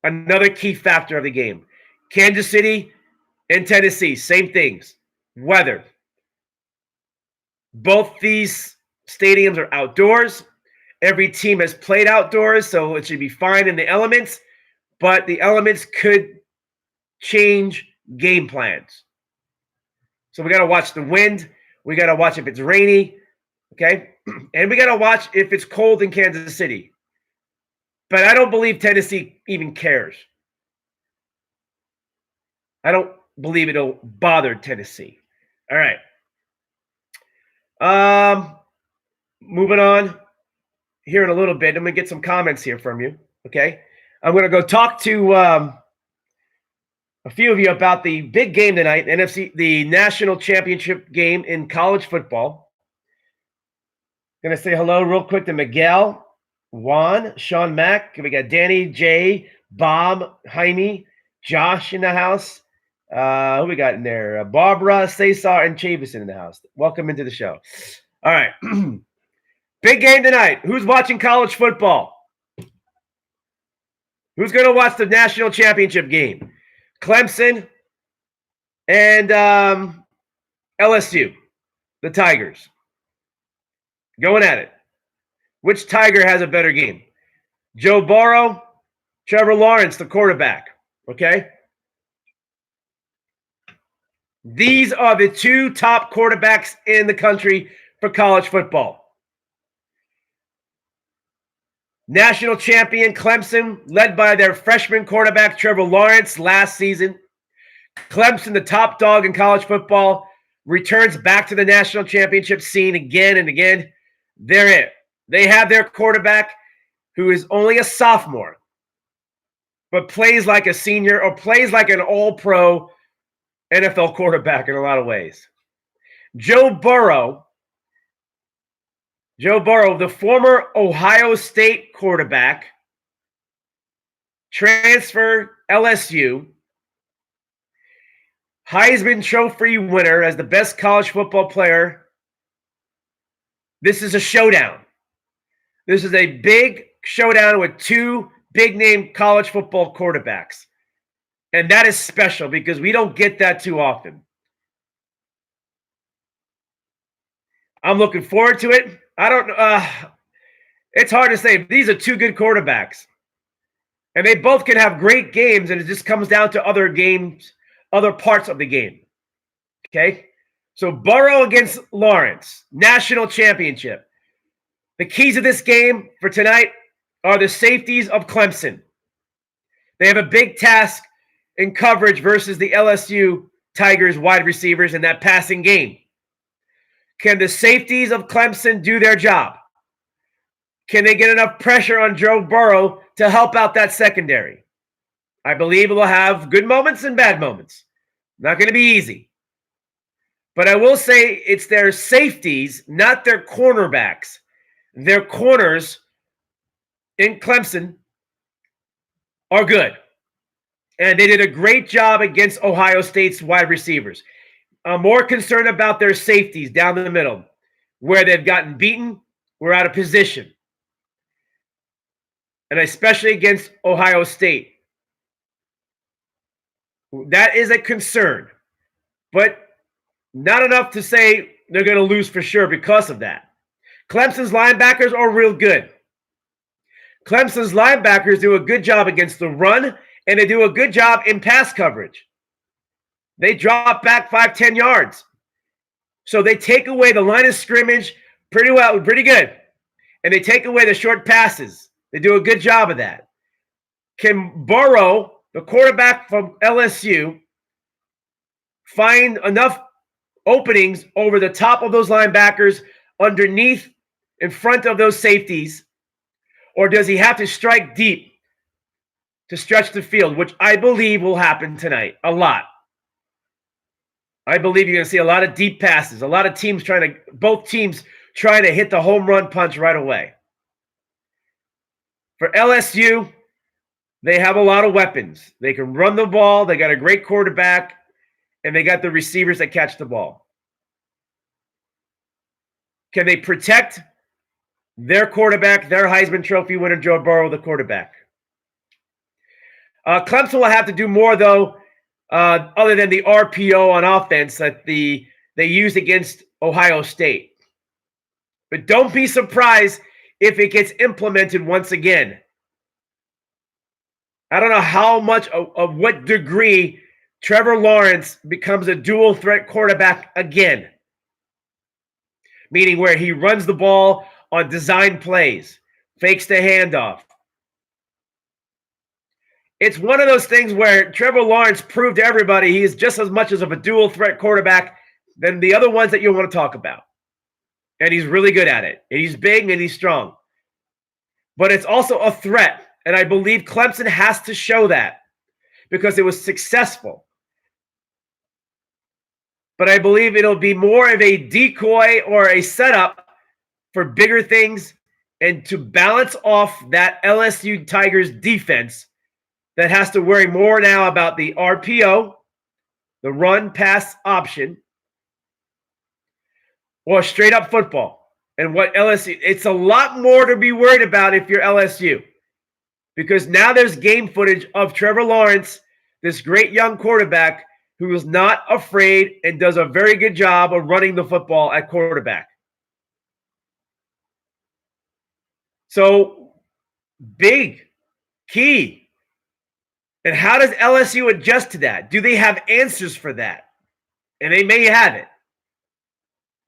Another key factor of the game. Kansas City and Tennessee, same things. Weather. Both these stadiums are outdoors. Every team has played outdoors, so it should be fine in the elements, but the elements could change game plans. So we got to watch the wind. We got to watch if it's rainy, okay? And we got to watch if it's cold in Kansas City. But I don't believe Tennessee even cares. I don't believe it'll bother Tennessee. All right. Moving on here in a little bit. I'm going to get some comments here from you, okay? I'm going to go talk to a few of you about the big game tonight, the national championship game in college football. Going to say hello real quick to Miguel, Juan, Sean Mack. We got Danny, Jay, Bob, Jaime, Josh in the house. Who we got in there? Barbara, Cesar, and Chavis in the house. Welcome into the show. All right. Big game tonight. Who's watching college football? Who's going to watch the national championship game? Clemson and LSU, the Tigers. Going at it. Which Tiger has a better game? Joe Burrow, Trevor Lawrence, the quarterback. Okay? These are the two top quarterbacks in the country for college football. National champion Clemson, led by their freshman quarterback Trevor Lawrence last season. Clemson, the top dog in college football, returns back to the national championship scene again and again. They're it. They have their quarterback who is only a sophomore, but plays like a senior or plays like an all-pro NFL quarterback in a lot of ways. Joe Burrow, the former Ohio State quarterback, transfer LSU, Heisman Trophy winner as the best college football player. This is a showdown. This is a big showdown with two big-name college football quarterbacks. And that is special because we don't get that too often. I'm looking forward to it. It's hard to say. These are two good quarterbacks. And they both can have great games, and it just comes down to other games, other parts of the game. Okay? So Burrow against Lawrence, national championship. The keys of this game for tonight are the safeties of Clemson. They have a big task in coverage versus the LSU Tigers wide receivers in that passing game. Can the safeties of Clemson do their job? Can they get enough pressure on Joe Burrow to help out that secondary? I believe it will have good moments and bad moments. Not going to be easy. But I will say it's their safeties, not their cornerbacks. Their corners in Clemson are good. And they did a great job against Ohio State's wide receivers. I'm more concerned about their safeties down the middle, where they've gotten beaten, we're out of position. And especially against Ohio State. That is a concern. But not enough to say they're going to lose for sure because of that. Clemson's linebackers are real good. Clemson's linebackers do a good job against the run, and they do a good job in pass coverage. They drop back 5-10 yards. So they take away the line of scrimmage pretty good. And they take away the short passes. They do a good job of that. Can Burrow, the quarterback from LSU, find enough openings over the top of those linebackers, underneath, in front of those safeties? Or does he have to strike deep to stretch the field, which I believe will happen tonight a lot? I believe you're going to see a lot of deep passes, a lot of both teams trying to hit the home run punch right away. For LSU, they have a lot of weapons. They can run the ball, they got a great quarterback, and they got the receivers that catch the ball. Can they protect their quarterback, their Heisman Trophy winner, Joe Burrow, the quarterback? Clemson will have to do more, though, other than the RPO on offense that they used against Ohio State. But don't be surprised if it gets implemented once again. I don't know how much of what degree Trevor Lawrence becomes a dual threat quarterback again. Meaning where he runs the ball on design plays, fakes the handoff. It's one of those things where Trevor Lawrence proved to everybody he is just as much of a dual threat quarterback than the other ones that you want to talk about. And he's really good at it. And he's big and he's strong. But it's also a threat. And I believe Clemson has to show that because it was successful. But I believe it'll be more of a decoy or a setup for bigger things and to balance off that LSU Tigers defense that has to worry more now about the RPO, the run-pass option, or straight-up football. And what LSU, it's a lot more to be worried about if you're LSU. Because now there's game footage of Trevor Lawrence, this great young quarterback who is not afraid and does a very good job of running the football at quarterback. So, big, key. And how does LSU adjust to that? Do they have answers for that? And they may have it.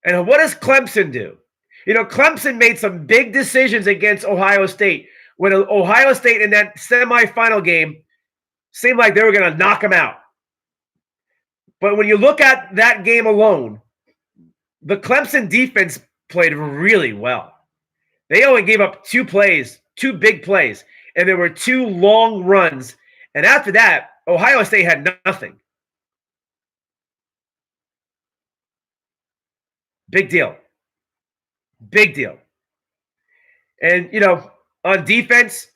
And what does Clemson do? You know, Clemson made some big decisions against Ohio State. When Ohio State in that semifinal game seemed like they were going to knock them out. But when you look at that game alone, the Clemson defense played really well. They only gave up two big plays, and there were two long runs. And after that, Ohio State had nothing. Big deal. Big deal. And, you know, on defense,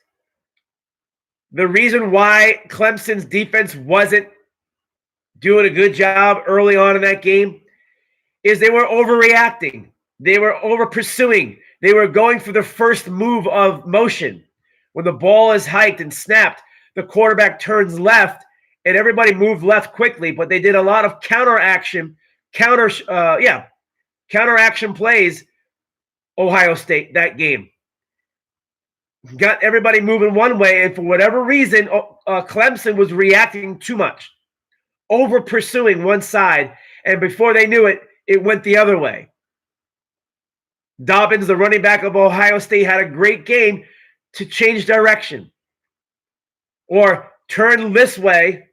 the reason why Clemson's defense wasn't doing a good job early on in that game is they were overreacting. They were over-pursuing. They were going for the first move of motion. When the ball is hiked and snapped, the quarterback turns left, and everybody moved left quickly, but they did a lot of counteraction plays, Ohio State, that game. Got everybody moving one way, and for whatever reason, Clemson was reacting too much, over-pursuing one side, and before they knew it, it went the other way. Dobbins, the running back of Ohio State, had a great game to change direction or turn this way,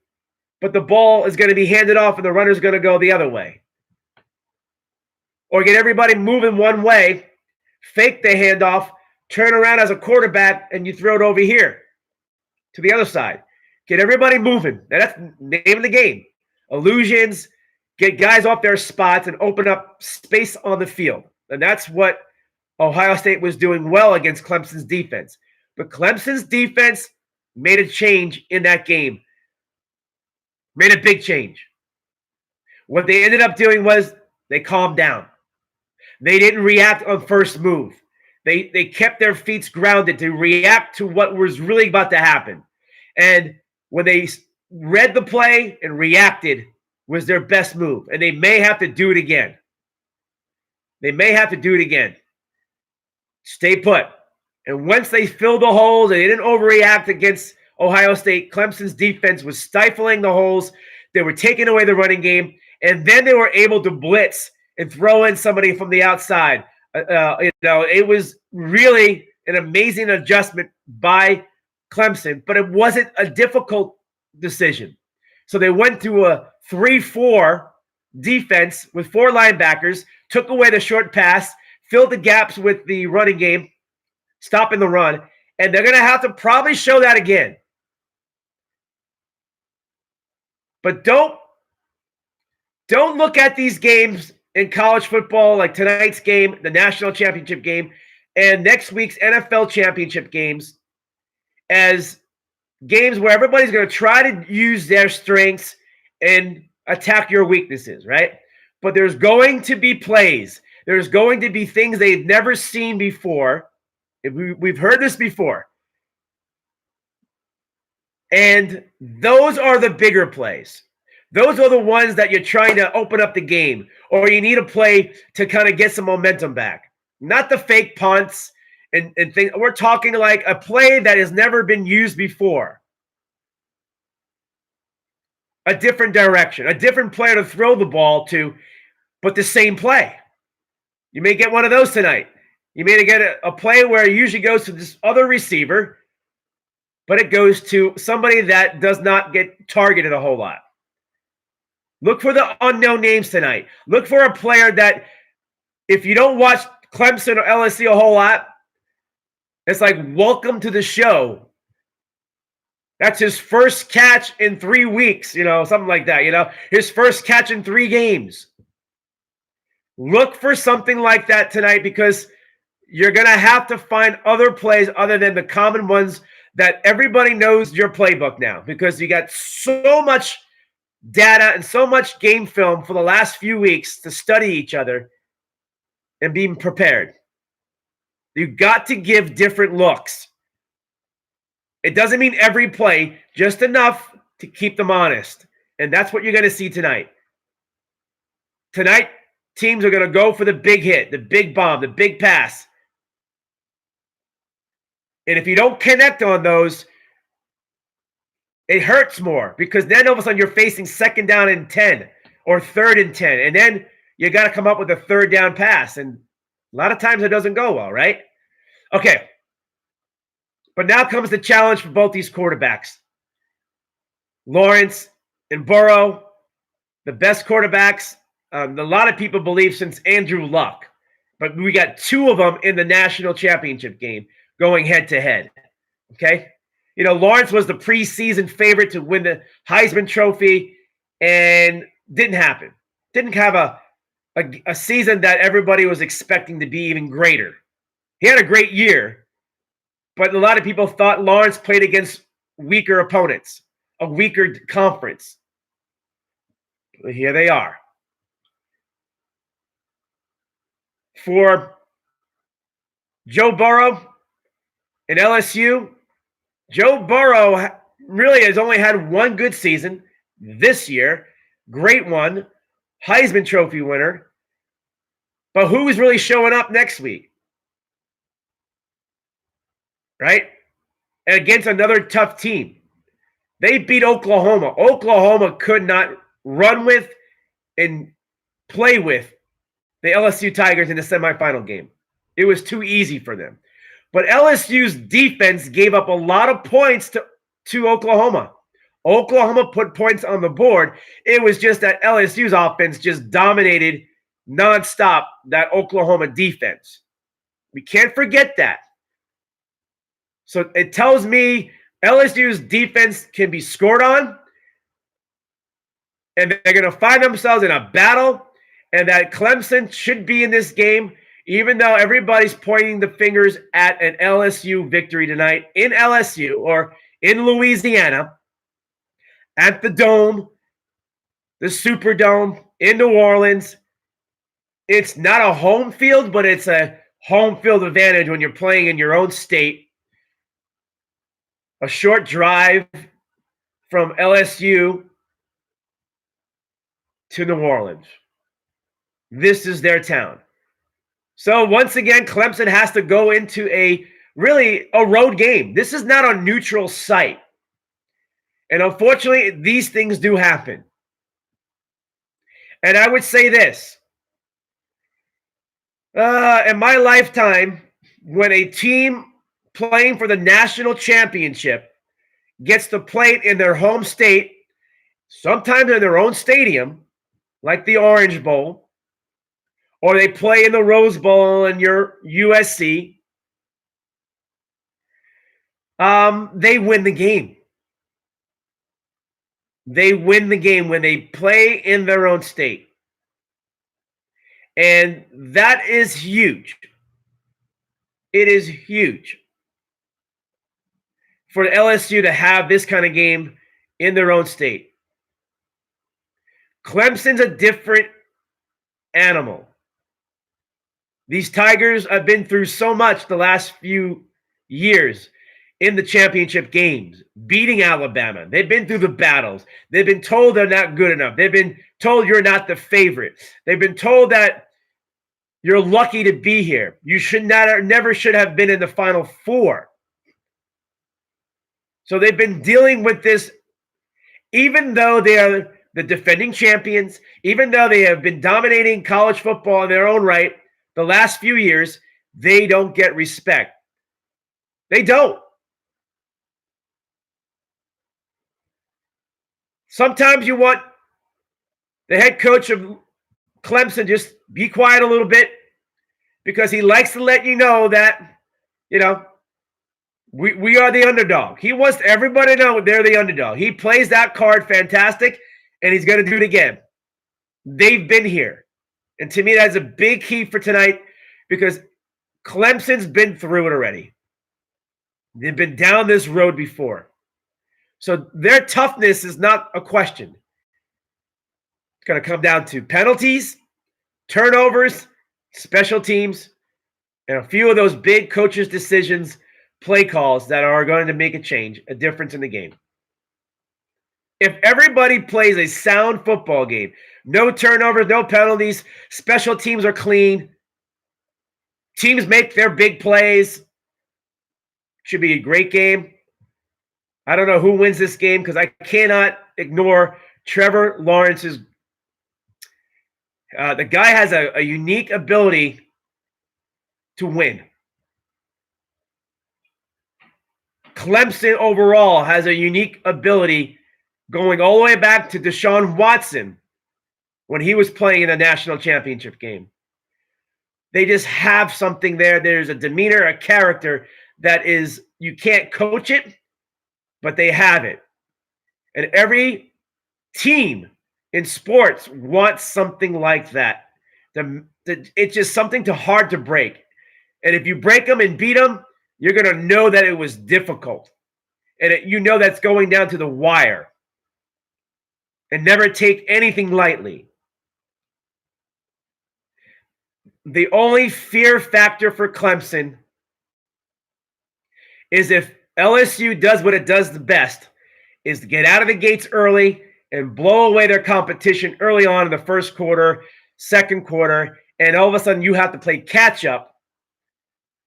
but the ball is going to be handed off and the runner's going to go the other way. Or get everybody moving one way, fake the handoff, turn around as a quarterback, and you throw it over here to the other side. Get everybody moving. That's the name of the game. Illusions, get guys off their spots and open up space on the field. And that's what Ohio State was doing well against Clemson's defense. But Clemson's defense made a change in that game. Made a big change. What they ended up doing was they calmed down. They didn't react on first move. They kept their feet grounded to react to what was really about to happen. And when they read the play and reacted was their best move. And they may have to do it again. Stay put. And once they filled the holes, they didn't overreact against Ohio State. Clemson's defense was stifling the holes. They were taking away the running game. And then they were able to blitz and throw in somebody from the outside. It was really an amazing adjustment by Clemson, but it wasn't a difficult decision. So they went to a 3-4 defense with 4 linebackers, took away the short pass, filled the gaps with the running game, stopping the run, and they're going to have to probably show that again. But don't look at these games in college football like tonight's game, the national championship game, and next week's NFL championship games as games where everybody's going to try to use their strengths and attack your weaknesses, right? But there's going to be plays. There's going to be things they've never seen before. We've heard this before. And those are the bigger plays. Those are the ones that you're trying to open up the game, or you need a play to kind of get some momentum back. Not the fake punts and things. We're talking like a play that has never been used before. A different direction, a different player to throw the ball to, but the same play. You may get one of those tonight. You may get a play where it usually goes to this other receiver, but it goes to somebody that does not get targeted a whole lot. Look for the unknown names tonight. Look for a player that, if you don't watch Clemson or LSU a whole lot, it's like, welcome to the show. That's his first catch in 3 weeks, something like that, his first catch in 3 games. Look for something like that tonight, because you're going to have to find other plays other than the common ones that everybody knows your playbook now, because you got so much data and so much game film for the last few weeks to study each other and be prepared. You've got to give different looks. It doesn't mean every play, just enough to keep them honest. And that's what you're going to see tonight. Tonight, teams are going to go for the big hit, the big bomb, the big pass. And if you don't connect on those, it hurts more, because then all of a sudden you're facing 2nd down and 10 or 3rd and 10. And then you got to come up with a 3rd down pass. And a lot of times it doesn't go well, right? Okay. But now comes the challenge for both these quarterbacks. Lawrence and Burrow, the best quarterbacks, a lot of people believe, since Andrew Luck. But we got 2 of them in the national championship game going head-to-head. Okay? Lawrence was the preseason favorite to win the Heisman Trophy, and didn't happen. Didn't have a season that everybody was expecting to be even greater. He had a great year, but a lot of people thought Lawrence played against weaker opponents, a weaker conference. But here they are. For Joe Burrow and LSU, Joe Burrow really has only had one good season this year. Great one. Heisman Trophy winner. But who's really showing up next week? Right? And against another tough team. They beat Oklahoma. Oklahoma could not run with and play with the LSU Tigers in the semifinal game. It was too easy for them. But LSU's defense gave up a lot of points to Oklahoma. Oklahoma put points on the board. It was just that LSU's offense just dominated nonstop that Oklahoma defense. We can't forget that. So it tells me LSU's defense can be scored on, and they're going to find themselves in a battle, and that Clemson should be in this game, even though everybody's pointing the fingers at an LSU victory tonight in LSU or in Louisiana, at the Dome, the Superdome in New Orleans. It's not a home field, but it's a home field advantage when you're playing in your own state. A short drive from LSU to New Orleans. This is their town. So once again, Clemson has to go into a road game. This is not a neutral site. And unfortunately, these things do happen. And I would say this. In my lifetime, when a team playing for the national championship gets to play it in their home state, sometimes in their own stadium, like the Orange Bowl, or they play in the Rose Bowl and your USC, they win the game. They win the game when they play in their own state. And that is huge. It is huge for LSU to have this kind of game in their own state. Clemson's a different animal. These Tigers have been through so much the last few years in the championship games, beating Alabama. They've been through the battles. They've been told they're not good enough. They've been told you're not the favorite. They've been told that you're lucky to be here. You should not, or never should have been in the Final Four. So they've been dealing with this, even though they are the defending champions, even though they have been dominating college football in their own right the last few years, they don't get respect. They don't. Sometimes you want the head coach of Clemson just be quiet a little bit because he likes to let you know that, we are the underdog. He wants everybody to know they're the underdog. He plays that card fantastic, and he's going to do it again. They've been here. And to me, that's a big key for tonight because Clemson's been through it already. They've been down this road before. So their toughness is not a question. It's going to come down to penalties, turnovers, special teams, and a few of those big coaches' decisions, play calls that are going to make a difference in the game. If everybody plays a sound football game, no turnovers, no penalties, special teams are clean, teams make their big plays, should be a great game. I don't know who wins this game because I cannot ignore Trevor Lawrence's. The guy has a unique ability to win. Clemson overall has a unique ability going all the way back to Deshaun Watson when he was playing in a national championship game. They just have something there. There's a demeanor, a character that is, you can't coach it, but they have it. And every team in sports wants something like that. It's just something hard to break. And if you break them and beat them, you're going to know that it was difficult. And that's going down to the wire. And never take anything lightly. The only fear factor for Clemson is if LSU does what it does the best, is to get out of the gates early and blow away their competition early on in the first quarter, second quarter, and all of a sudden you have to play catch-up.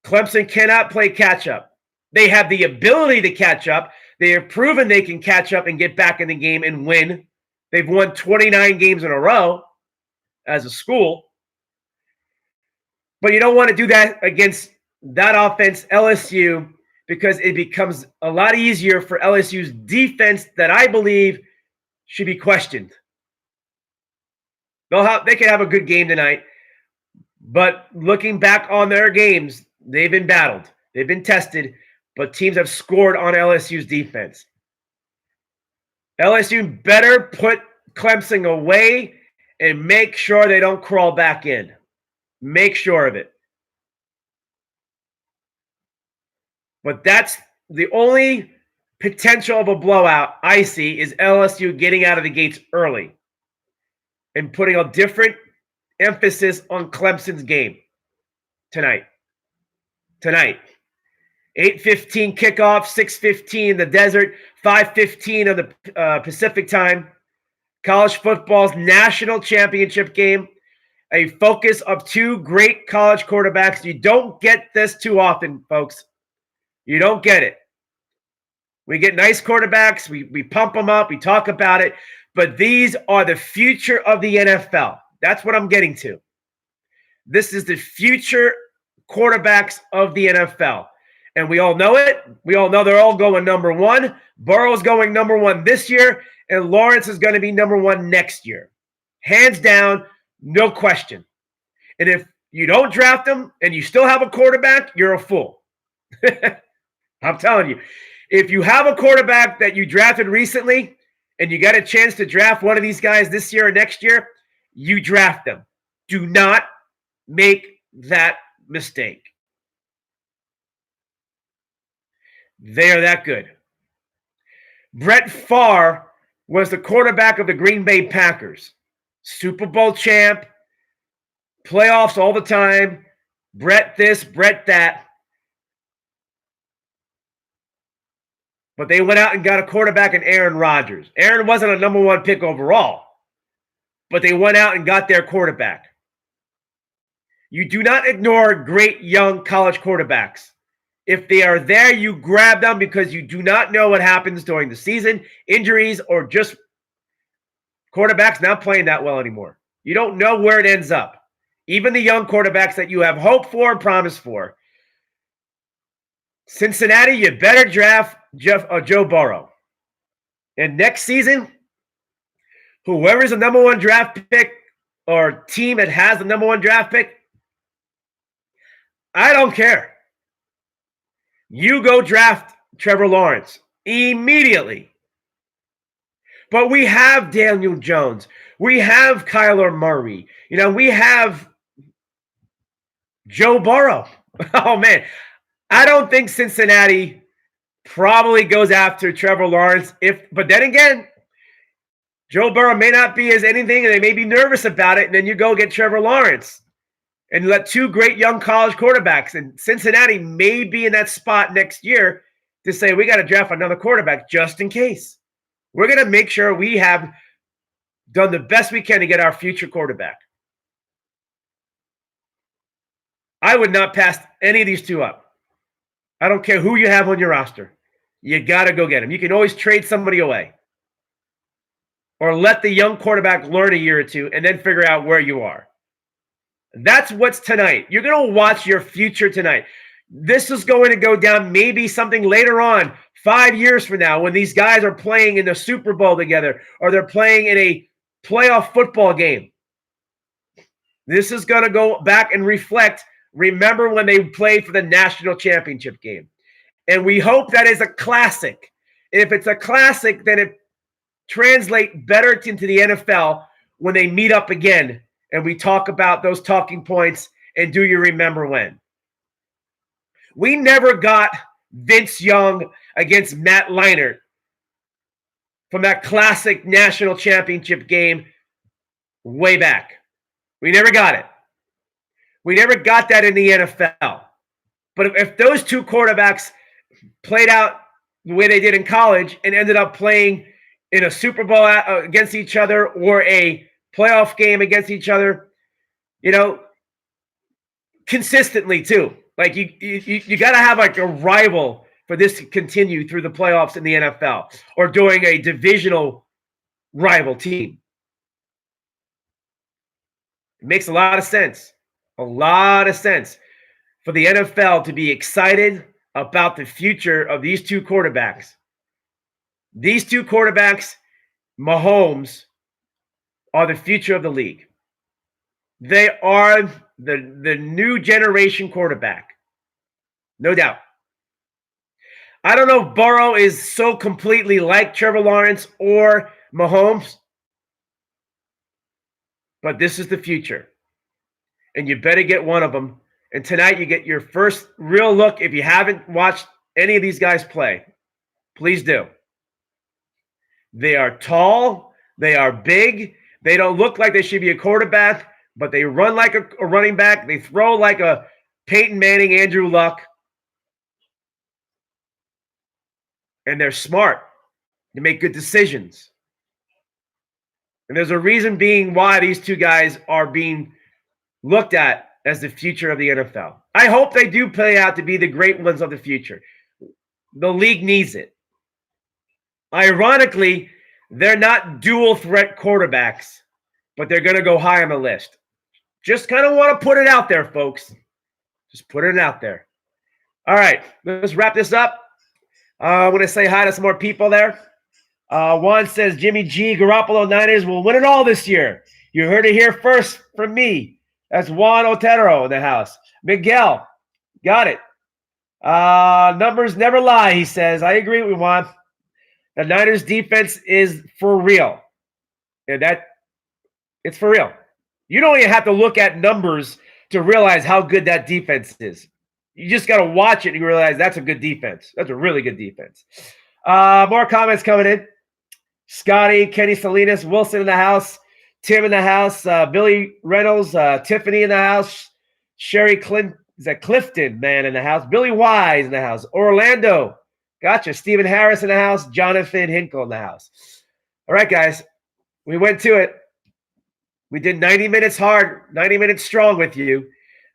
Clemson cannot play catch-up. They have the ability to catch up. They have proven they can catch up and get back in the game and win. They've won 29 games in a row as a school. But you don't want to do that against that offense, LSU, because it becomes a lot easier for LSU's defense that I believe should be questioned. They can have a good game tonight, but looking back on their games, they've been battled. They've been tested, but teams have scored on LSU's defense. LSU better put Clemson away and make sure they don't crawl back in. Make sure of it. But that's the only potential of a blowout I see is LSU getting out of the gates early and putting a different emphasis on Clemson's game tonight. 8:15 kickoff, 6:15 in the desert, 5:15 of the Pacific time. College football's national championship game. A focus of two great college quarterbacks. You don't get this too often, folks. You don't get it. We get nice quarterbacks. We pump them up. We talk about it. But these are the future of the NFL. That's what I'm getting to. This is the future quarterbacks of the NFL. And we all know it. We all know they're all going number one. Burrow's going number one this year. And Lawrence is going to be number one next year. Hands down, no question. And if you don't draft them and you still have a quarterback, you're a fool. I'm telling you. If you have a quarterback that you drafted recently and you got a chance to draft one of these guys this year or next year, you draft them. Do not make that mistake. They are that good. Brett Favre was the quarterback of the Green Bay Packers. Super Bowl champ, playoffs all the time, Brett this, Brett that. But they went out and got a quarterback in Aaron Rodgers. Aaron wasn't a number one pick overall, but they went out and got their quarterback. You do not ignore great young college quarterbacks. If they are there, you grab them because you do not know what happens during the season, injuries, or just quarterbacks not playing that well anymore. You don't know where it ends up. Even the young quarterbacks that you have hope for and promise for. Cincinnati, you better draft Joe Burrow. And next season, whoever's the number one draft pick or team that has the number one draft pick, I don't care. You go draft Trevor Lawrence immediately. But we have Daniel Jones. We have Kyler Murray. We have Joe Burrow. Oh, man. I don't think Cincinnati probably goes after Trevor Lawrence. But then again, Joe Burrow may not be as anything, and they may be nervous about it, and then you go get Trevor Lawrence and let two great young college quarterbacks. And Cincinnati may be in that spot next year to say, we got to draft another quarterback just in case. We're going to make sure we have done the best we can to get our future quarterback. I would not pass any of these two up. I don't care who you have on your roster. You got to go get him. You can always trade somebody away. Or let the young quarterback learn a year or two and then figure out where you are. That's what's tonight. You're going to watch your future tonight. This is going to go down maybe something later on, 5 years from now, when these guys are playing in the Super Bowl together or they're playing in a playoff football game. This is going to go back and reflect. Remember when they played for the national championship game. And we hope that is a classic. If it's a classic, then it translates better into the NFL when they meet up again and we talk about those talking points and do you remember when. We never got Vince Young against Matt Leinart from that classic national championship game way back. We never got it. We never got that in the NFL. But if those two quarterbacks played out the way they did in college and ended up playing in a Super Bowl against each other or a playoff game against each other, consistently too. Like you got to have like a rival for this to continue through the playoffs in the NFL or doing a divisional rival team. It makes a lot of sense. A lot of sense for the NFL to be excited about the future of these two quarterbacks. These two quarterbacks, Mahomes, are the future of the league. They are the new generation quarterback. No doubt. I don't know if Burrow is so completely like Trevor Lawrence or Mahomes, but this is the future. And you better get one of them. And tonight you get your first real look. If you haven't watched any of these guys play, please do. They are tall. They are big. They don't look like they should be a quarterback, but they run like a running back. They throw like a Peyton Manning, Andrew Luck. And they're smart. They make good decisions. And there's a reason being why these two guys are being looked at as the future of the NFL. I hope they do play out to be the great ones of the future. The league needs it. Ironically, they're not dual threat quarterbacks, but they're going to go high on the list. Just kind of want to put it out there, folks. Just put it out there. All right, let's wrap this up. I want to say hi to some more people there. Juan says, Jimmy G, Garoppolo Niners will win it all this year. You heard it here first from me. That's Juan Otero in the house. Miguel, got it. Numbers never lie, he says. I agree with Juan. The Niners defense is for real. And it's for real. You don't even have to look at numbers to realize how good that defense is. You just got to watch it and you realize that's a good defense. That's a really good defense. More comments coming in. Scotty, Kenny Salinas, Wilson in the house, Tim in the house, Billy Reynolds, Tiffany in the house, Sherry Clifton, man, in the house, Billy Wise in the house, Orlando, gotcha, Stephen Harris in the house, Jonathan Hinkle in the house. All right, guys, we went to it. We did 90 minutes hard, 90 minutes strong with you.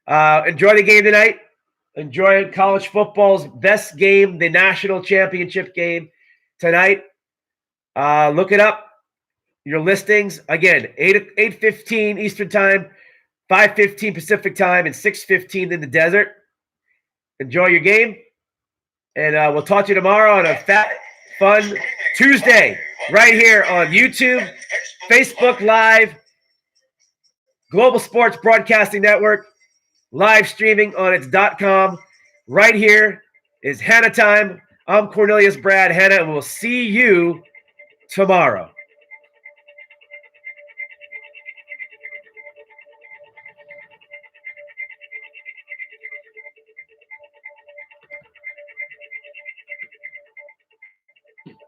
Enjoy the game tonight. Enjoy college football's best game, the national championship game tonight. Look it up. Your listings, again, 8:15 Eastern Time, 5:15 Pacific Time, and 6:15 in the desert. Enjoy your game. And we'll talk to you tomorrow on a fun Tuesday right here on YouTube, Facebook Live, Global Sports Broadcasting Network, live streaming on its .com. Right here is Hanna Time. I'm Cornelius Brad Hanna, and we'll see you tomorrow.